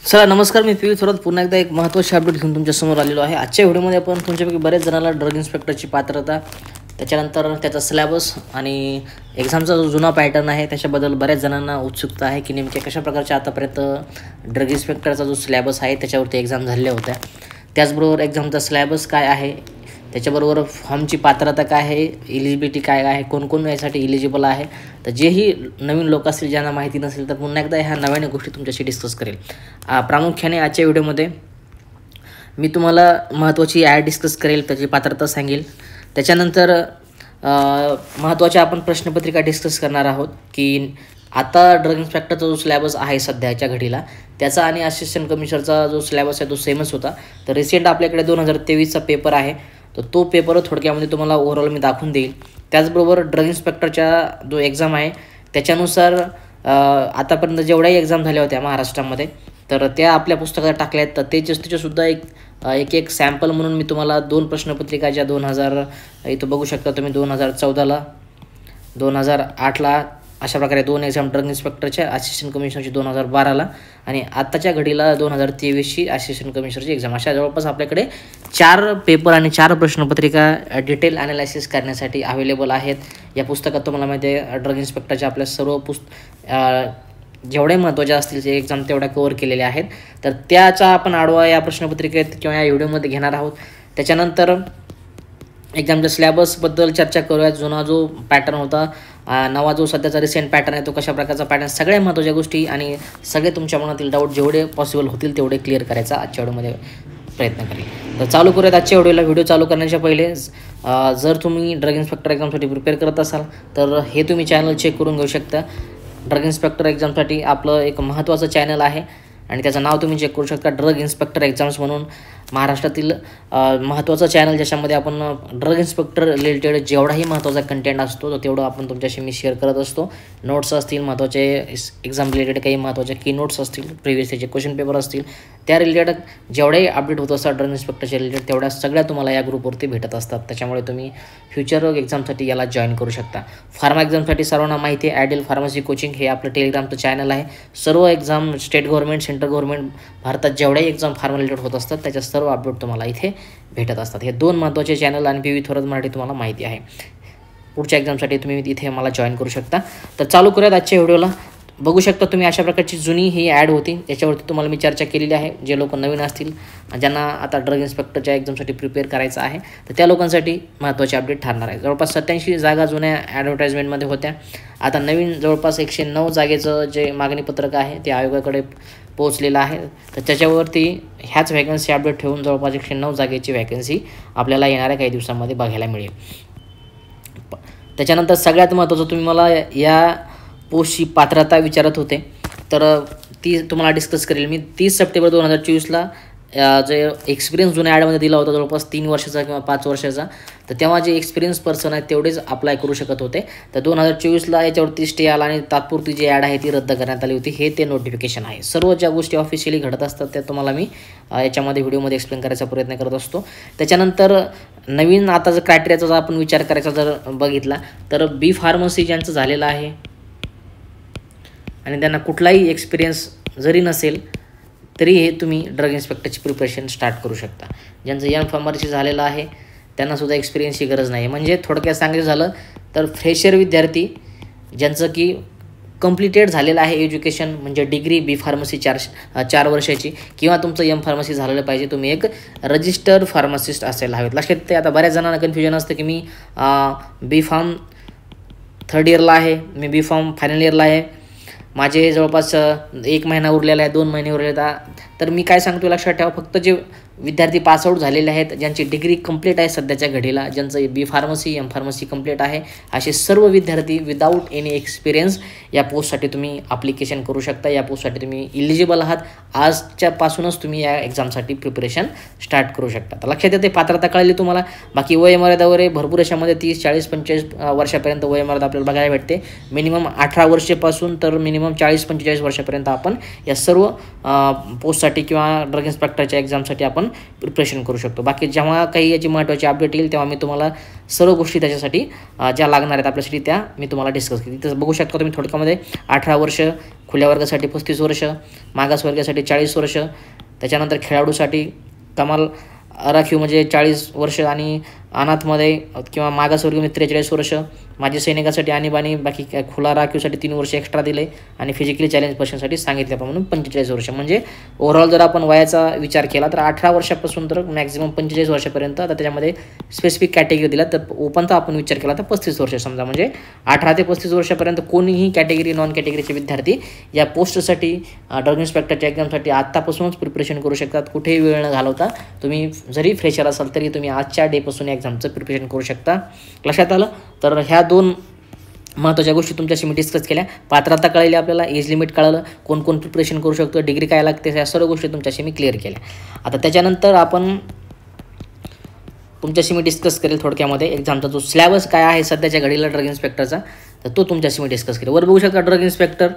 चला नमस्कार, मी पियुष थोरात पुन्हा एकदा एक महत्त्वाची अपडेट घेऊन तुमच्यासमोर आलेलो आहे। आजच्या व्हिडिओमध्ये आपण तुमच्यापैकी बरेच जणांना ड्रग इन्स्पेक्टरची पात्रता, त्याच्यानंतर त्याचा सिलेबस आणि एक्झामचा जो जुना पॅटर्न आहे त्याच्याबद्दल बऱ्याच जणांना उत्सुकता आहे की नेमके कशा प्रकारच्या आतापर्यंत ड्रग इन्स्पेक्टरचा जो सिलेबस आहे त्याच्यावरती एक्झाम झालेल्या होत्या। त्याचबरोबर एक्झामचा सिलेबस काय आहे, त्याच्याबरोबर फॉर्मची पात्रता काय आहे, एलिजिबिलिटी काय आहे, कोण कोण यासाठी एलिजिबल आहे। तर जेही नवीन लोक असतील ज्यांना माहिती नसेल तर पुन्हा एकदा ह्या नव्याने गोष्टी तुमच्याशी डिस्कस करेल। प्रामुख्याने आजच्या व्हिडिओमध्ये मी तुम्हाला महत्त्वाची ॲड डिस्कस करेल, त्याची पात्रता सांगेल। त्याच्यानंतर महत्त्वाच्या आपण प्रश्नपत्रिका डिस्कस करणार आहोत की आता ड्रग इन्स्पेक्टरचा जो सिलेबस आहे सध्याच्या घडीला त्याचा आणि असिस्टंट कमिशनरचा जो सिलेबस आहे तो सेमच होता। तर रिसेंट आपल्याकडे 2023चा पेपर आहे, तर तो पेपर थोडक्यामध्ये तुम्हाला ओव्हरऑल मी दाखवून देईल। त्याचबरोबर ड्रग इन्स्पेक्टरच्या जो एक्झाम आहे त्याच्यानुसार आतापर्यंत जेवढ्याही एक्झाम झाल्या होत्या महाराष्ट्रामध्ये तर त्या आपल्या पुस्तकात टाकल्या आहेत। तर त्याच्यासुद्धा एक सॅम्पल म्हणून मी तुम्हाला 2 प्रश्नपत्रिका ज्या 2000 इथं बघू शकता तुम्ही 2014ला 2008ला अशा प्रकारे 2 एक्झाम ड्रग इन्स्पेक्टरच्या, असिस्टंट कमिशनरची 2012ला आणि आत्ताच्या घडीला 2023ची असिस्टंट कमिशनरची एक्झाम, अशा जवळपास आपल्याकडे 4 पेपर आणि 4 प्रश्नपत्रिका डिटेल ॲनालिसिस करण्यासाठी अवेलेबल आहेत। या पुस्तकात तुम्हाला माहिती आहे ड्रग इन्स्पेक्टरच्या आपल्या सर्व जेवढे महत्त्वाचे असतील ते एक्झाम तेवढ्या कव्हर केलेल्या आहेत। तर त्याचा आपण आढावा या प्रश्नपत्रिकेत किंवा या व्हिडिओमध्ये घेणार आहोत। त्याच्यानंतर एक्झामच्या सिलेबसबद्दल चर्चा करूया। जुना जो पॅटर्न होता, नवा जो सध्याचा रिसेंट पॅटर्न आहे तो कशा प्रकारचा पॅटर्न, सगळ्या महत्त्वाच्या गोष्टी आणि सगळे तुमच्या मनातील डाऊट जेवढे पॉसिबल होतील तेवढे क्लिअर करायचा आजच्या व्हिडिओमध्ये प्रयत्न करेल। तर चालू करूयात आजच्या व्हिडिओला। व्हिडिओ चालू करण्याच्या पहिले जर तुम्ही ड्रग इन्स्पेक्टर एक्झामसाठी प्रिपेअर करत असाल तर हे तुम्ही चॅनल चेक करून घेऊ शकता। ड्रग इन्स्पेक्टर एक्झामसाठी आपलं एक महत्त्वाचं चॅनल आहे आणि त्याचं नाव तुम्ही चेक करू शकता, ड्रग इन्स्पेक्टर एक्झाम्स म्हणून। महाराष्ट्रातील महत्त्वाचं चॅनल ज्याच्यामध्ये आपण ड्रग इन्स्पेक्टर रिलेटेड जेवढाही महत्त्वाचा कंटेंट असतो तो तेवढं आपण तुमच्याशी मी शेअर करत असतो। नोट्स असतील, महत्त्वाचे एक्झाम रिलेटेड काही महत्त्वाचे की नोट्स असतील, प्रिव्हियस इयरचे क्वेश्चन पेपर असतील, त्या रिलेटेड जेवढाही अपडेट होत असतात ड्रग इन्स्पेक्टरच्या रिलेटेड तेवढ्या सगळ्या तुम्हाला या ग्रुपवरती भेटत असतात। त्याच्यामुळे तुम्ही फ्युचर एक्झामसाठी याला जॉईन करू शकता। फार्मा एक्झामसाठी सर्वांना माहिती आहे ॲडेल फार्मसी कोचिंग हे आपलं टेलिग्रामचं चॅनल आहे। सर्व exam state government, central government, भारतात जेवढ्याही एक्झाम फार्मा रिलेटेड होत असतात त्याच्या सर्व अपडेट तुम्हाला इथे भेटत असतात। हे 2 महत्त्वाचे चॅनल आणि पियुष थोरात मराठी तुम्हाला माहिती आहे। पुढच्या एक्झामसाठी तुम्ही इथे मला जॉईन करू शकता। तर चालू करूयात आजच्या व्हिडिओला। बघू शकता तुम्ही अशा प्रकारची जुनी ही ॲड होती, याच्यावरती तुम्हाला मी चर्चा केलेली आहे। जे लोक नवीन असतील, ज्यांना आता ड्रग इन्स्पेक्टरच्या एक्झामसाठी प्रिपेअर करायचं आहे तर त्या लोकांसाठी महत्त्वाचे अपडेट ठरणार आहे। जवळपास 87 जागा जुन्या ॲडव्हर्टाइजमेंटमध्ये होत्या, आता नवीन जवळपास 109 जागेचं जे मागणीपत्रक आहे ते आयोगाकडे पोहोचलेलं आहे। तर त्याच्यावरती ह्याच व्हॅकन्सी अपडेट ठेवून जवळपास 109 जागेची व्हॅकन्सी आपल्याला येणाऱ्या काही दिवसांमध्ये बघायला मिळेल। त्याच्यानंतर सगळ्यात महत्त्वाचं तुम्ही मला या पोस्टची पात्रता विचारत होते, तर ती तुम्हाला डिस्कस करेल मी। 30 सप्टेंबर 2024ला जे एक्सपिरियन्स जुन्या ॲडमध्ये दिला होता जवळपास 3 वर्षाचा किंवा 5 वर्षाचा, तर तेव्हा जे एक्सपिरियन्स पर्सन आहेत तेवढेच अप्लाय करू शकत होते। तर 2024ला याच्यावरती स्टे आला आणि तात्पुरती जी ॲड आहे ती रद्द करण्यात आली होती, हे ते नोटिफिकेशन आहे। सर्व ज्या गोष्टी ऑफिशियली घडत असतात त्या तुम्हाला मी याच्यामध्ये व्हिडिओमध्ये एक्सप्लेन करायचा प्रयत्न करत असतो। त्याच्यानंतर नवीन आता जर क्रायटेरियाचा जर आपण विचार करायचा जर बघितला तर बी फार्मसी ज्यांचं झालेलं आहे आणि त्यांना कुठलाही एक्सपिरियन्स जरी नसेल तरी हे तुम्ही ड्रग इन्स्पेक्टरची प्रिपरेशन स्टार्ट करू शकता। ज्यांचं एम फार्मसी झालेलं आहे त्यांनासुद्धा एक्सपिरियन्सची गरज नाही, म्हणजे थोडक्यात सांगायचं झालं तर फ्रेशर विद्यार्थी ज्यांचं की कंप्लिटेड झालेलं आहे एज्युकेशन, म्हणजे डिग्री बी फार्मसी 4 वर्षाची किंवा तुमचं एम फार्मसी झालेलं पाहिजे, तुम्ही एक रजिस्टर्ड फार्मासिस्ट असायला हवेत। लक्षात ते आता बऱ्याच जणांना कन्फ्युजन असतं की मी बी फार्म 3rd इयरला आहे, मी बी फार्म फायनल इयरला आहे, माझे जवळपास 1 महिना उरलेला आहे, 2 महिने उरलेले आहेत। तर मी काय सांगतो लक्षात ठेवा, फक्त जे विद्यार्थी पासआउट झालेले आहेत, ज्यांची डिग्री कंप्लीट आहे सध्याच्या घडीला, ज्यांचं बी फार्मसी एम फार्मसी कंप्लीट आहे, असे सर्व विद्यार्थी विदाऊट एनी एक्सपिरियन्स या पोस्टसाठी तुम्ही ॲप्लिकेशन करू शकता। या पोस्टसाठी तुम्ही इलिजिबल आहात, आजच्यापासूनच तुम्ही या एक्झामसाठी प्रिपरेशन स्टार्ट करू शकता। तर लक्षात येते पात्रता कळली तुम्हाला। बाकी वयोमर्यादावर भरपूर अशामध्ये 30, 40, 45 वर्षापर्यंत वयोमर्यादा आपल्याला बघायला भेटते। मिनिमम 18 वर्षापासून तर मिनिमम 40-45 वर्षापर्यंत आपण या सर्व पोस्टसाठी किंवा ड्रग इन्स्पेक्टरच्या एक्झामसाठी आपण प्रिपरेशन करू शकतो। बाकी जेव्हा काही याची महत्त्वाची अपडेट येईल तेव्हा मी तुम्हाला सर्व गोष्टी त्याच्यासाठी ज्या लागणार आहेत आपल्यासाठी त्या मी तुम्हाला डिस्कस केली। तर बघू शकता तुम्ही थोडक्यामध्ये 18 वर्ष खुल्या वर्गासाठी 35 वर्ष, मागास वर्गासाठी 40 वर्ष, त्याच्यानंतर खेळाडूसाठी कमाल राखीव म्हणजे 40 वर्ष आणि अनाथमध्ये किंवा मागासवर्गीय 43 वर्ष, माजी सैनिकासाठी आणीबाणी बाकी खुला राखीवसाठी 3 वर्ष एक्स्ट्रा दिले आणि फिजिकली चॅलेंज पर्सनसाठी सांगितल्याप्रमाणे 45 वर्ष. म्हणजे ओव्हरऑल जर आपण वयाचा विचार केला तर 18 वर्षापासून तर मॅक्झिमम 45 वर्षापर्यंत. आता त्याच्यामध्ये स्पेसिफिक कॅटेगरी दिला तर ओपनचा आपण विचार केला तर 35 वर्ष समजा, म्हणजे 18 ते 35 वर्षापर्यंत कोणीही कॅटेगरी नॉन कॅटेगरीचे विद्यार्थी या पोस्टसाठी ड्रग इन्स्पेक्टरच्या एक्झामसाठी आत्तापासूनच प्रिपरेशन करू शकतात. कुठेही वेळ न घालवता तुम्ही जरी फ्रेशर असाल तरी तुम्ही आजच्या डेपासून एक्झामचं प्रिपरेशन करू शकता. लक्षात आलं. तर ह्या 2 महत्त्वाच्या गोष्टी तुमच्याशी मी डिस्कस केल्या. पात्रता कळली आपल्याला, एज लिमिट कळलं, कोण कोण प्रिपरेशन करू शकतो, डिग्री काय लागते, ह्या सर्व गोष्टी तुमच्याशी मी क्लिअर केल्या. आता त्याच्यानंतर आपण तुमच्याशी मी डिस्कस करेल थोडक्यामध्ये एक्झामचा जो सिलेबस काय आहे सध्याच्या घडीला ड्रग इन्स्पेक्टरचा, तर तो तुमच्याशी मी डिस्कस करेल. वर बघू शकता drug inspector,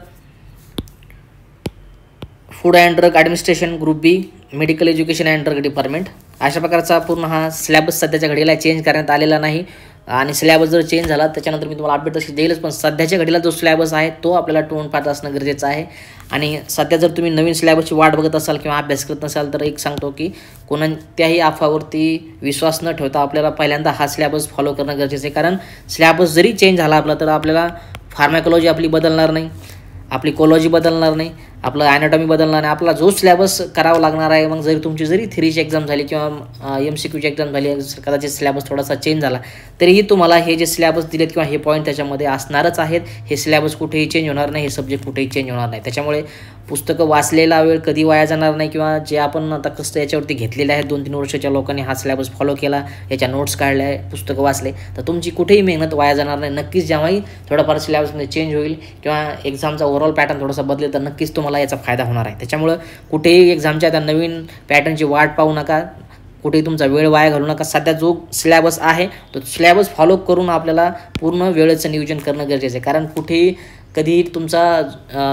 food and drug administration group B, medical education and drug department, अशा प्रकारचा पूर्ण हा सिलेबस सध्याच्या घडीला चेंज करण्यात आलेला नाही. आणि सिलेबस जर चेंज झाला त्याच्यानंतर मी तुम्हाला अपडेट तशी देईलच, पण सध्याच्या घडीला जो सिलेबस आहे तो आपल्याला टोन पाहत असणं गरजेचं आहे. आणि सध्या जर तुम्ही नवीन सिलेबसची वाट बघत असाल किंवा अभ्यास करत नसाल तर एक सांगतो की कोणत्याही अफवावरती विश्वास न ठेवता आपल्याला पहिल्यांदा हा सिलेबस फॉलो करणं गरजेचं आहे. कारण सिलेबस जरी चेंज झाला आपला तर आपल्याला फार्मॅकोलॉजी आपली बदलणार नाही, आपली कोलॉजी बदलणार नाही, आपलं ॲनाटॉमी बदलणार नाही, आपला जो सिलेबस करावा लागणार आहे. मग तुमची जरी थेरीची एक्झाम झाली किंवा MCQची एक्झाम झाली, कदाचित सिलेबस थोडासा चेंज झाला तरीही तुम्हाला हे जे सिलेबस दिलेत किंवा हे पॉईंट त्याच्यामध्ये असणारच आहेत. हे सिलेबस कुठेही चेंज होणार नाही, हे सब्जेक्ट कुठेही चेंज होणार नाही. त्याच्यामुळे पुस्तकं वाचलेला वेळ कधी वाया जाणार नाही किंवा जे आपण आता कसं याच्यावरती घेतलेले आहेत 2-3 वर्षाच्या लोकांनी हा सिलेबस फॉलो केला, याच्या नोट्स काढल्या, पुस्तकं वाचले, तर तुमची कुठेही मेहनत वाया जाणार नाही. नक्कीच जेव्हाही थोडाफार सिलेबसमध्ये चेंज होईल किंवा एक्झामचा ओव्हरऑल पॅटर्न थोडासा बदलेल तर नक्कीच तुम्हाला याचा फायदा होणार आहे. त्याच्यामुळं कुठेही एक्झामच्या त्या नवीन पॅटर्नची वाट पाहू नका, कुठेही तुमचा वेळ वाया घालू नका. सध्या जो सिलेबस आहे तो सिलेबस फॉलो करून आपल्याला पूर्ण वेळेचं नियोजन करणं गरजेचं आहे. कारण कुठेही कधी तुमचा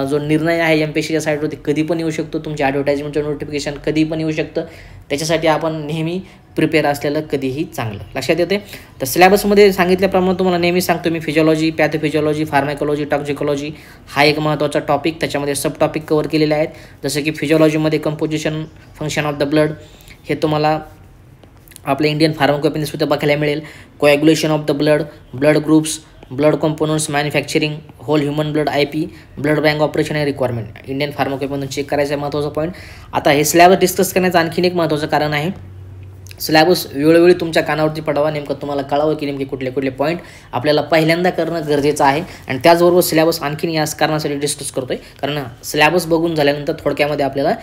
जो निर्णय आहे MPSCच्या साईडवरती कधी पण येऊ शकतो, तुमच्या ॲडव्हर्टाइजमेंटचं नोटिफिकेशन कधी पण येऊ शकतं. त्याच्यासाठी आपण नेहमी प्रिपेअर असलेलं कधीही चांगलं. लक्षात येते. तर सिलेबसमध्ये सांगितल्याप्रमाणे तुम्हाला नेहमी सांगतो मी फिजिओलॉजी, पॅथोफिजिओलॉजी, फार्मॅकोलॉजी, टॉक्झिकोलॉजी हा एक महत्त्वाचा टॉपिक, त्याच्यामध्ये सब टॉपिक कवर केलेले आहेत. जसं की फिजिओलॉजीमध्ये composition function of the blood हे तुम्हाला आपल्या इंडियन फार्माकोपीमध्ये सुद्धा बघायला मिळेल. Coagulation of the blood, blood groups, blood components, manufacturing, whole human blood IP, blood bank operation आणि रिक्वायरमेंट, इंडियन फार्माकोपीमधून चेक करायचा आहे महत्त्वाचा पॉईंट. आता हे सिलेबस डिस्कस करण्याचं आणखीन एक महत्त्वाचं कारण आहे, सिलेबस वेळोवेळी तुमच्या कानावरती पडावा, नेमकं तुम्हाला कळावं की नेमके कुठले कुठले पॉईंट आपल्याला पहिल्यांदा करणं गरजेचं आहे. आणि त्याचबरोबर सिलेबस आणखीन याच कारणासाठी डिस्कस करतो आहे, कारण सिलेबस बघून झाल्यानंतर थोडक्यामध्ये आपल्याला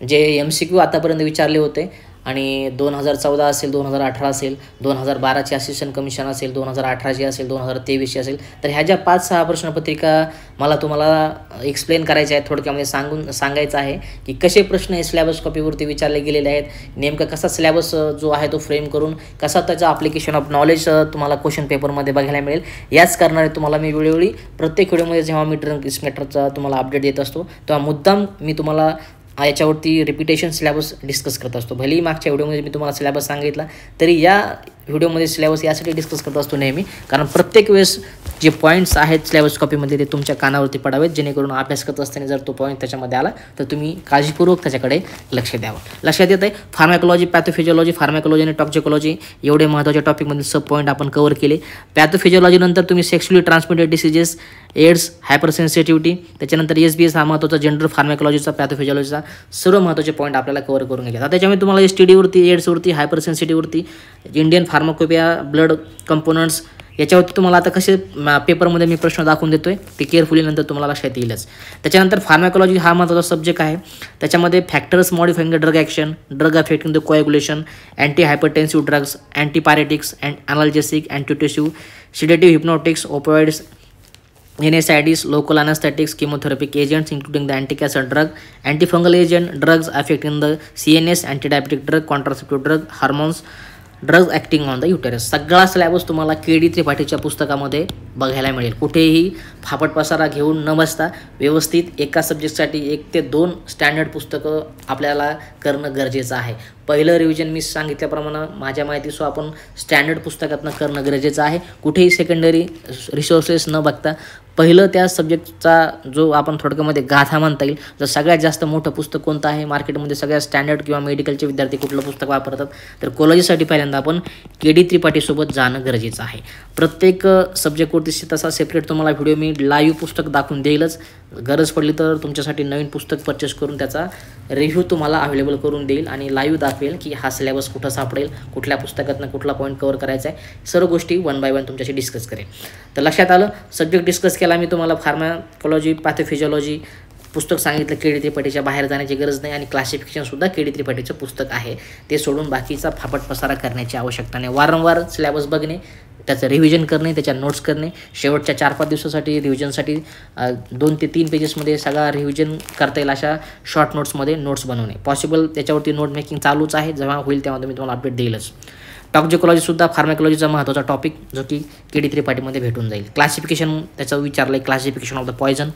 जे MCQ आतापर्यंत विचारले होते आणि 2014 असेल, 2018 असेल, 2012ची असिस्टंट कमिशन असेल, 2018ची असेल, 2023ची असेल, तर ह्या ज्या 5-6 प्रश्नपत्रिका मला तुम्हाला एक्सप्लेन करायच्या आहेत, थोडक्यामध्ये सांगायचं आहे की कसे प्रश्न हे सिलेबस कॉपीवरती विचारले गेलेले आहेत, नेमका कसा सिलेबस जो आहे तो फ्रेम करून कसा त्याचा ॲप्लिकेशन ऑफ नॉलेज तुम्हाला क्वेश्चन पेपरमध्ये बघायला मिळेल. याच कारणाने तुम्हाला मी वेळोवेळी प्रत्येक व्हिडिओमध्ये जेव्हा मी ड्रग इन्स्पेक्टरचा तुम्हाला अपडेट देत असतो तेव्हा मुद्दाम मी तुम्हाला याच्यावरती रिपिटेशन सिलेबस डिस्कस करत असतो. भलेही मागच्या व्हिडिओमध्ये मी तुम्हाला सिलेबस सांगितला तरी या व्हिडिओमध्ये सिलेबस यासाठी डिस्कस करत असतो नेहमी, कारण प्रत्येक वेळेस जे पॉईंट्स आहेत सिलेबस कॉपीमध्ये ते तुमच्या कानावरती पडावेत, जेणेकरून अभ्यास करत असताना जर तो पॉईंट त्याच्यामध्ये आला तर तुम्ही काळजीपूर्वक त्याच्याकडे लक्ष द्यावं. लक्षात येत आहे. फार्मॅकोलॉजी, पॅथोफिजिओलॉजी, फार्मॅकोलॉजी आणि टॉक्झिकोलॉजी एवढे महत्त्वाचे टॉपिकमधील सब पॉईंट आपण कव्हर केले. पॅथोफिजिओलॉजीनंतर तुम्ही सेक्शुअली ट्रान्समिटेड डिसीजेस, एड्स, हायपरसेन्सिटिव्हिटी, त्याच्यानंतर SBS हा महत्त्वाचा जेंडर फार्मॅकोलॉजीचा, पॅथोफिजिओलॉजीचा सर्व महत्त्वाचे पॉईंट आपल्याला कव्हर करून घ्यायचे. आता त्याच्यामुळे तुम्हाला STDवरती, एड्सवरती, हायपरसेन्सिटिव्हिटी, इंडियन फार्माकोपिया, ब्लड कंपोनंट्स याच्यावरती तुम्हाला आता कसे पेपरमध्ये मी प्रश्न दाखवून देतोय ते केअरफुली नंतर तुम्हाला लक्षात येईलच. त्याच्यानंतर फार्मॅकोलॉजी हा महत्त्वाचा सब्जेक्ट आहे. त्याच्यामध्ये factors modifying the drug action, drug affecting the coagulation, anti hypertensive drugs, antipyretics, analgesic, antitussive, sedative, hypnotics, opioids, NSAIDs, local anesthetics, chemotherapeutic agents including the anti-cancer drug, antifungal agent, drugs affecting the CNS, antidiabetic drug, contraceptive drug, hormones, drugs acting on the uterus. सगळा syllabus तुम्हाला KD त्रिपाठीच्या पुस्तकामध्ये बघायला मिळेल. कुठेही फापट पसारा घेऊन न बसता व्यवस्थित एका सब्जेक्टसाठी 1 ते 2 स्टँडर्ड पुस्तकं आपल्याला करणं गरजेचं आहे. पहिलं रिव्हिजन मी सांगितल्याप्रमाणे माझ्या माहितीसह आपण स्टँडर्ड पुस्तकातनं करणं गरजेचं आहे. कुठेही सेकंडरी रिसोर्सेस न बघता पहिलं त्या सब्जेक्टचा जो आपण थोडक्यामध्ये गाथा म्हणता येईल, जर सगळ्यात जास्त मोठं पुस्तक कोणतं आहे मार्केटमध्ये, सगळ्यात स्टँडर्ड किंवा मेडिकलचे विद्यार्थी कुठलं पुस्तक वापरतात, तर कोलॉजीसाठी पहिल्यांदा आपण KD त्रिपाठीसोबत जाणं गरजेचं आहे. प्रत्येक सब्जेक्टवरती तसा सेपरेट तुम्हाला व्हिडिओ मी लाईव्ह पुस्तक दाखवून देईलच. गरज पडली तर तुमच्यासाठी नवीन पुस्तक परचेस करून त्याचा रिव्ह्यू तुम्हाला अवेलेबल करून देईल आणि लाईव्ह दाखवेल की हा सिलेबस कुठं सापडेल, कुठल्या पुस्तकातनं कुठला पॉईंट कव्हर करायचा आहे, सर्व गोष्टी 1 बाय 1 तुमच्याशी डिस्कस करेल. तर लक्षात आलं, सब्जेक्ट डिस्कस केला मी तुम्हाला. फार्माकोलॉजी, पॅथोफिजिओलॉजी पुस्तक सांगितलं, KD त्रिपाठीच्या बाहेर जाण्याची गरज नाही आणि क्लासिफिकेशनसुद्धा KD त्रिपाठीचं पुस्तक आहे. ते सोडून बाकीचा फापट पसारा करण्याची आवश्यकता नाही. वारंवार सिलेबस बघणे, त्याचं रिव्हिजन करणे, त्याच्या नोट्स करणे, शेवटच्या 4-5 दिवसासाठी रिव्हिजनसाठी 2 ते 3 पेजेसमध्ये सगळा रिव्हिजन करता येईल अशा शॉर्ट नोट्समध्ये नोट्स बनवणे पॉसिबल. त्याच्यावरती नोट मेकिंग चालूच आहे. जेव्हा होईल तेव्हा मी तुम्हाला अपडेट देईलच. टॉक्झिकोलॉजीसुद्धा फार्माकोलॉजीचा महत्त्वाचा टॉपिक जो की KD त्रिपाठीमध्ये भेटून जाईल. क्लासिफिकेशन त्याचं विचारलं आहे, classification of the poison,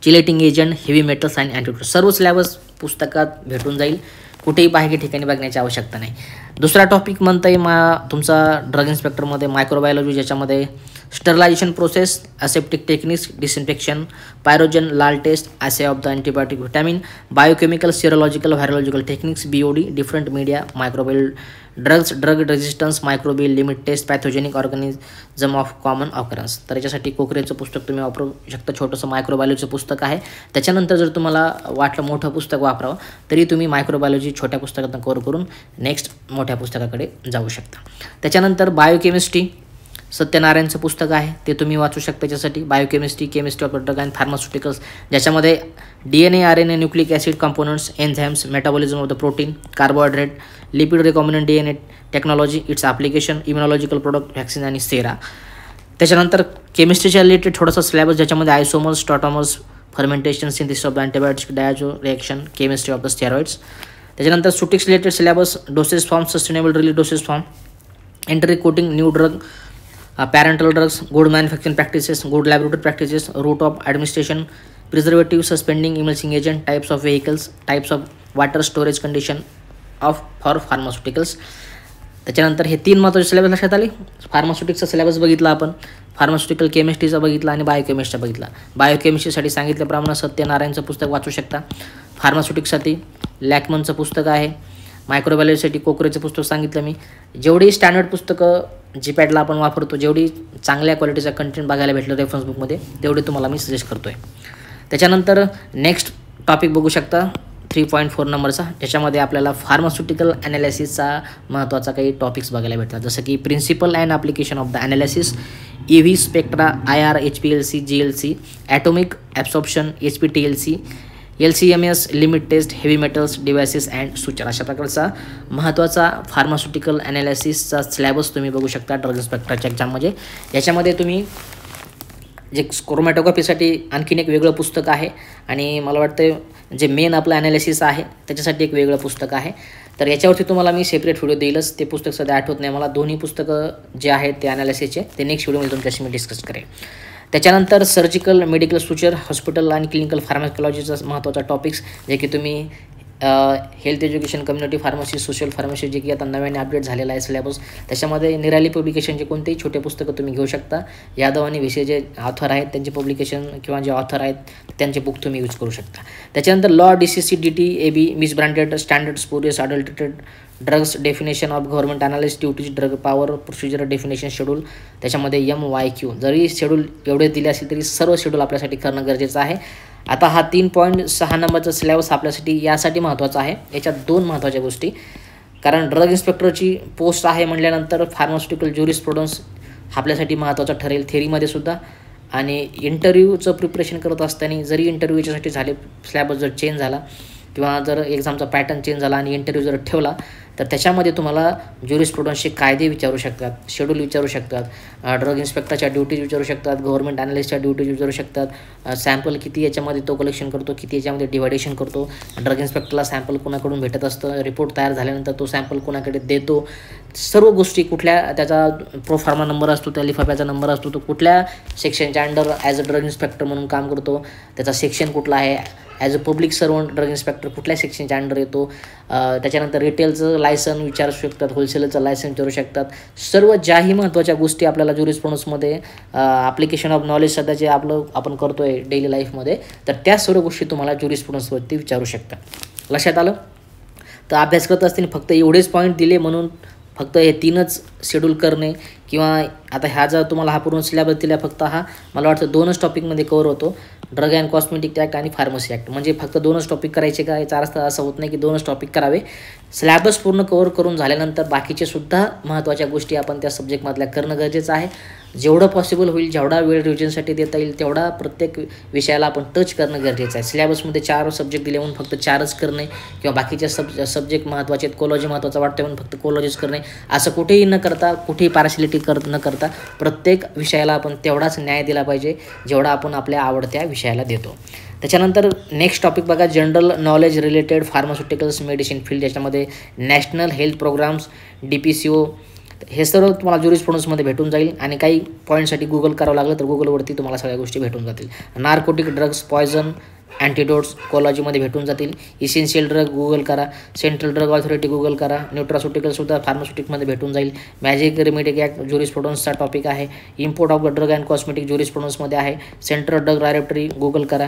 chelating agent, heavy metals आणि अँटीडोट, सर्व सिलेबस पुस्तकात भेटून जाईल. कुठेही बाहेर ठिकाणी बघण्याची आवश्यकता नाही. दुसरा टॉपिक म्हणता येईल तुमचा ड्रग इन्स्पेक्टरमध्ये मायक्रोबायोलॉजी, ज्याच्यामध्ये sterilization process, aseptic techniques, disinfection, pyrogen, LAL test, assay of the antibiotic, vitamin, biochemical, serological, virological techniques, BOD, different media, microbial drugs, drug resistance, microbial limit test, pathogenic organism of common occurrence. तर याच्यासाठी कोकरेचं पुस्तक तुम्ही वापरू शकता. छोटंसं मायक्रोबायोलॉजीचं पुस्तक आहे. त्याच्यानंतर जर तुम्हाला वाटलं मोठं पुस्तक वापरावं तरी तुम्ही मायक्रोबायोलॉजी छोट्या पुस्तकातून कव्हर करून नेक्स्ट मोठ्या पुस्तकाकडे जाऊ शकता. त्याच्यानंतर बायोकेमिस्ट्री सत्यनारायणचं पुस्तक आहे, ते तुम्ही वाचू शकता. त्याच्यासाठी biochemistry, chemistry of drug and pharmaceuticals, ज्याच्यामध्ये DNA, RNA, nucleic acid components, enzymes, metabolism of the protein, carbohydrate, lipid recombinant DNA technology, its application, immunological product, vaccine आणि सेरा. त्याच्यानंतर केमिस्ट्रीच्या रिलेटेड थोडासा सिलेबस, ज्याच्यामध्ये isomers, tautomers, fermentation, synthesis of the antibiotic, diazo reaction, chemistry of the steroids. त्याच्यानंतर सुटिक्स related syllabus, doses form, sustainable release doses form, entry coating, new drug, parental drugs, good manufacturing practices, good laboratory practices, route of administration, preservative, suspending, emulsing agent, types of vehicles, types of water storage condition for pharmaceuticals. त्याच्यानंतर हे 3 महत्त्वाचे syllabus लक्षात आले. फार्मास्युटिक्सचा syllabus बघितला आपण, pharmaceutical केमिस्ट्रीचा बघितला आणि बायोकेमिस्ट्रीचा बघितला. बायोकेमिस्ट्रीसाठी सांगितल्याप्रमाणे सत्यनारायणचं पुस्तक वाचू शकता. फार्मास्युटिक्ससाठी लॅकमनचं पुस्तक आहे. मायक्रोबायोलॉजीसाठी कोकरेचं पुस्तक सांगितलं मी. जेवढी स्टँडर्ड पुस्तकं GPATला आपण वापरतो, जेवढी चांगल्या क्वालिटीचा कंटेंट बघायला भेटलं रेफरन्स बुकमध्ये, तेवढे तुम्हाला मी सजेस्ट करतो आहे. त्याच्यानंतर नेक्स्ट टॉपिक बघू शकता 3.4 नंबरचा, ज्याच्यामध्ये आपल्याला फार्मास्युटिकल ॲनालिसिसचा महत्त्वाचा काही टॉपिक्स बघायला भेटतात, जसं की principle and application of the analysis, EV spectra, IR, HPLC, GLC, atomic absorption, HPTLC, LCMS, limit test, heavy metals, devices and suture. अशा प्रकारचा महत्त्वाचा फार्मास्युटिकल ॲनालिसिसचा सिलेबस तुम्ही बघू शकता ड्रग इन्स्पेक्टरच्या एक्झाममध्ये. याच्यामध्ये तुम्ही जे क्रोमॅटोग्राफीसाठी आणखीन एक वेगळं पुस्तक आहे आणि मला वाटतं जे मेन आपलं ॲनालिसिस आहे त्याच्यासाठी एक वेगळं पुस्तक आहे. तर याच्यावरती तुम्हाला मी सेपरेट व्हिडिओ देईलच. ते पुस्तक सध्या आठवत नाही मला. दोन्ही पुस्तकं जे आहेत ते ॲनालिसिसचे ते नेक्स्ट व्हिडिओमध्ये तुमच्याशी मी डिस्कस करेन. त्याच्यानंतर सर्जिकल, मेडिकल सुचर, हॉस्पिटल आणि क्लिनिकल फार्माकोलॉजीचा महत्त्वाचा टॉपिक्स, जे की तुम्ही health education, community pharmacy, social pharmacy, जे की आता नव्याने अपडेट झालेला आहे सिलेबस, त्याच्यामध्ये निराली पब्लिकेशनचे कोणतेही छोटे पुस्तकं तुम्ही घेऊ शकता. यादव आणि विषय जे ऑथर आहेत त्यांचे पब्लिकेशन किंवा जे ऑथर आहेत त्यांचे बुक तुम्ही यूज करू शकता. त्याच्यानंतर law, DCC, DT, AB, misbranded, standard, spurious, adulterated drugs, definition of government analyst duties, drug power, procedure, definition, schedule, त्याच्यामध्ये MYQ. जरी शेड्यूल एवढे दिले असेल तरी सर्व शेड्यूल आपल्यासाठी करणं गरजेचं आहे. आता हा 3.6 नंबरचा सिलेबस आपल्यासाठी यासाठी महत्त्वाचा आहे. याच्यात 2 महत्त्वाच्या गोष्टी, कारण ड्रग इन्स्पेक्टरची पोस्ट आहे म्हटल्यानंतर फार्मास्युटिकल ज्युरिस्प्रुडन्स आपल्यासाठी महत्त्वाचा ठरेल थेरीमध्ये सुद्धा. आणि इंटरव्ह्यूचं प्रिपरेशन करत असताना जरी इंटरव्ह्यू याच्यासाठी झाले, सिलेबस जर चेंज झाला किंवा जर एक्झामचा पॅटर्न चेंज झाला आणि इंटरव्ह्यू जर ठेवला तर त्याच्यामध्ये तुम्हाला ज्युरिस्प्रुडन्सचे कायदे विचारू शकतात, शेड्यूल विचारू शकतात, ड्रग इन्स्पेक्टरच्या ड्युटीज विचारू शकतात, गव्हर्नमेंट अनालिस्टच्या ड्युटीज विचारू शकतात, सॅम्पल किती याच्यामध्ये तो कलेक्शन करतो, किती याच्यामध्ये डिव्हायडेशन करतो, ड्रग इन्स्पेक्टरला सॅम्पल कोणाकडून भेटत असतं, रिपोर्ट तयार झाल्यानंतर तो सॅम्पल कोणाकडे देतो, सर्व गोष्टी कुठल्या त्याचा प्रोफार्मा नंबर असतो, त्या लिफाफ्याचा नंबर असतो, तो कुठल्या सेक्शनच्या under as a drug inspector म्हणून काम करतो, त्याचा सेक्शन कुठला आहे, as a public servant drug inspector कुठल्या सेक्शनच्या अंडर येतो, त्याच्यानंतर रिटेलचं लायसन विचारू शकतात, होलसेलचं लायसन विचारू शकतात. सर्व ज्याही महत्त्वाच्या गोष्टी आपल्याला ज्युरिस्प्रुडन्समध्ये ॲप्लिकेशन ऑफ नॉलेज सध्या जे आपण करतो आहे डेली लाईफमध्ये, तर त्या सर्व गोष्टी तुम्हाला ज्युरिस्प्रुडन्सवरती विचारू शकतात. लक्षात आलं? तर अभ्यास करत असताना फक्त एवढेच पॉईंट दिले म्हणून फक्त हे 3च शेड्यूल करणे किंवा आता ह्या जर तुम्हाला हा पूर्ण सिलेबस दिला, फक्त हा मला वाटतं 2च टॉपिकमध्ये कवर होतो, ड्रग अँड कॉस्मेटिक ॲक्ट आणि फार्मसी ॲक्ट. म्हणजे फक्त 2च टॉपिक करायचे का, याचा अर्थ असं होत नाही की 2च टॉपिक करावे. सिलेबस पूर्ण कवर करून झाल्यानंतर बाकीचे सुद्धा महत्त्वाच्या गोष्टी आपण त्या सब्जेक्टमधल्या करणं गरजेचं आहे. जेवढं पॉसिबल होईल, जेवढा वेळ रिव्हिजनसाठी देता येईल तेवढा प्रत्येक विषयाला आपण टच करणं गरजेचं आहे. सिलेबसमध्ये 4 सब्जेक्ट दिले म्हणून फक्त 4च करणे किंवा बाकीचे सब्जेक्ट महत्त्वाचे आहेत, कोलॉजी महत्त्वाचं वाटतं म्हणून फक्त कोलॉजीच करणे, असं कुठेही न करता, कुठेही पार्शिलिटी न करता प्रत्येक विषयाला आपण तेवढाच न्याय दिला पाहिजे जेवढा आपण आपल्या आवडत्या विषयाला देतो. त्याच्यानंतर नेक्स्ट टॉपिक बघा, general knowledge related pharmaceuticals medicine field, ज्याच्यामध्ये नॅशनल हेल्थ प्रोग्राम्स, DPCO, हे सर्व तुम्हाला ज्युरिस्प्रुडन्समध्ये भेटून जाईल. आणि काही पॉईंटसाठी गुगल करावं लागलं तर गुगलवरती तुम्हाला सगळ्या गोष्टी भेटून जातील. नार्कोटिक ड्रग्स, पॉयझन, अँटीडोट्स कॉलॉजीमध्ये भेटून जातील. इसेन्शियल ड्रग गुगल करा, सेंट्रल ड्रग ऑथॉरिटी गुगल करा, न्यूट्रास्युटिकलसुद्धा फार्मास्युटिकमध्ये भेटून जाईल. मॅजिक रेमेडिक ॲक्ट ज्युरिस्प्रुडन्सचा टॉपिक आहे. Import of drug and cosmetic ज्युरिस्प्रुडन्समध्ये आहे. सेंट्रल ड्रग डायरेक्टरी गुगल करा.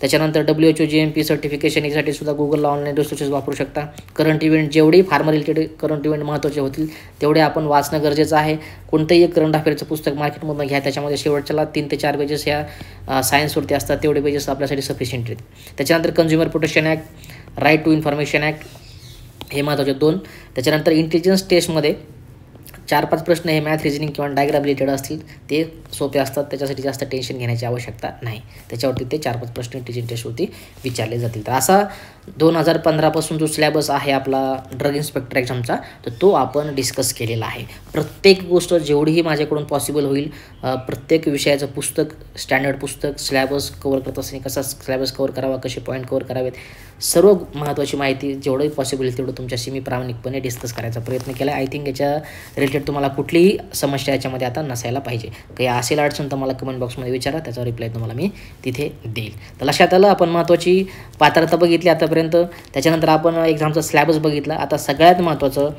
त्याच्यानंतर WHO GMP सर्टिफिकेशन यासाठी सुद्धा गुगलला ऑनलाईन रिसोर्सेस वापरू शकता. करंट इव्हेंट, जेवढी फार्मा रिलेटेड करंट इव्हेंट महत्त्वाचे होतील तेवढे आपण वाचणं गरजेचं आहे. कोणतंही एक करंट अफेअरचं पुस्तक मार्केटमधून घ्या, त्याच्यामध्ये शेवटच्याला 3 ते 4 पेजेस ह्या सायन्सवरती असतात, तेवढे पेजेस आपल्यासाठी सफिशियंट आहेत. त्याच्यानंतर consumer protection act, right to information act, हे महत्त्वाचे 2. त्याच्यानंतर इंटेलिजन्स टेस्टमध्ये 4-5 प्रश्न हे मॅथ, रिजनिंग किंवा डायग्राम रिलेटेड असतील, ते सोपे असतात, त्याच्यासाठी जास्त टेन्शन घेण्याची आवश्यकता नाही. त्याच्यावरती ते 4-5 प्रश्न इंटेलिजन्स टेस्टवरती विचारले जातील. तर असा 2015 पासून जो सिलेबस आहे आपला ड्रग इन्स्पेक्टर एक्झामचा, तर तो आपण डिस्कस केलेला आहे. प्रत्येक गोष्ट जेवढीही माझ्याकडून पॉसिबल होईल, प्रत्येक विषयाचं पुस्तक, स्टँडर्ड पुस्तक, सिलेबस कवर करत असताना कसा सिलेबस कवर करावा, कसे पॉईंट कवर करावेत, सर्व महत्त्वाची माहिती जेवढंही पॉसिबल होईल तेवढं तुमच्याशी मी प्रामाणिकपणे डिस्कस करायचा प्रयत्न केला. आय थिंक याच्या रिलेटेड तुम्हाला कुठलीही समस्या याच्यामध्ये आता नसायला पाहिजे. काही असेल अडचण तर मला कमेंट बॉक्समध्ये विचारा, त्याचा रिप्लाय तुम्हाला मी तिथे देईल. तर लक्षात आलं, आपण महत्त्वाची पात्रता बघितली आतापर्यंत. त्याच्यानंतर आपण एक्झामचा सिलेबस बघितला. आता सगळ्यात महत्त्वाचं,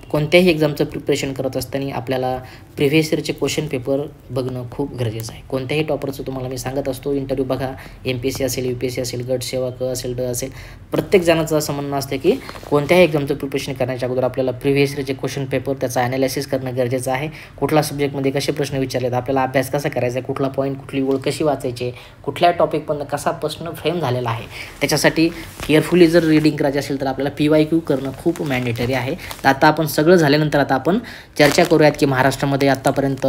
कोणत्याही एक्झामचं प्रिपरेशन करत असताना आपल्याला प्रिव्हियस इयरचे क्वेश्चन पेपर बघणं खूप गरजेचं आहे. कोणत्याही टॉपरचं तुम्हाला मी सांगत असतो, इंटरव्ह्यू बघा, MPSC असेल, UPSC असेल, गट सेवा क असेल, ड असेल, प्रत्येक जणाचं असं म्हणणं असतं की कोणत्याही एक्झामचं प्रिपरेशन करण्याच्या अगोदर आपल्याला प्रिव्हियस इयरचे क्वेश्चन पेपर, त्याचा ॲनालिसिस करणं गरजेचं आहे. कुठल्या सब्जेक्टमध्ये कसे प्रश्न विचारलेत, आपल्याला अभ्यास कसा करायचा आहे, कुठला पॉईंट, कुठली ओळ कशी वाचायची, कुठल्या टॉपिकमधून कसा प्रश्न फ्रेम झालेला आहे, त्याच्यासाठी केअरफुली जर रीडिंग करायची असेल तर आपल्याला PYQ करणं खूप मॅन्डेटरी आहे. तर आता आपण सगळं झाल्यानंतर आता आपण चर्चा करूयात की महाराष्ट्रामध्ये आत्तापर्यंत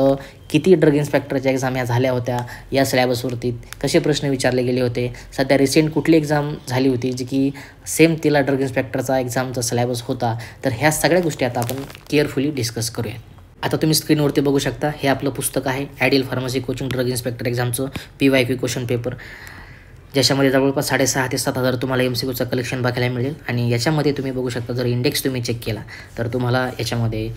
किती ड्रग इन्स्पेक्टरच्या एक्झाम ह्या झाल्या होत्या, या सिलेबसवरती कसे प्रश्न विचारले गेले होते, सध्या रिसेंट कुठली एक्झाम झाली होती जी की सेम तिला ड्रग इन्स्पेक्टरचा एक्झामचा सिलेबस होता. तर ह्या सगळ्या गोष्टी आता आपण केअरफुली डिस्कस करूयात. आता तुम्ही स्क्रीनवरती बघू शकता, हे आपलं पुस्तक आहे, ॲडिल pharmacy coaching drug inspector एक्झामचं PYQ question paper, ज्याच्यामध्ये जवळपास 6,500 ते 7,000 तुम्हाला MCQचं कलेक्शन बघायला मिळेल. आणि याच्यामध्ये तुम्ही बघू शकता, जर इंडेक्स तुम्ही चेक केला तर तुम्हाला याच्यामध्ये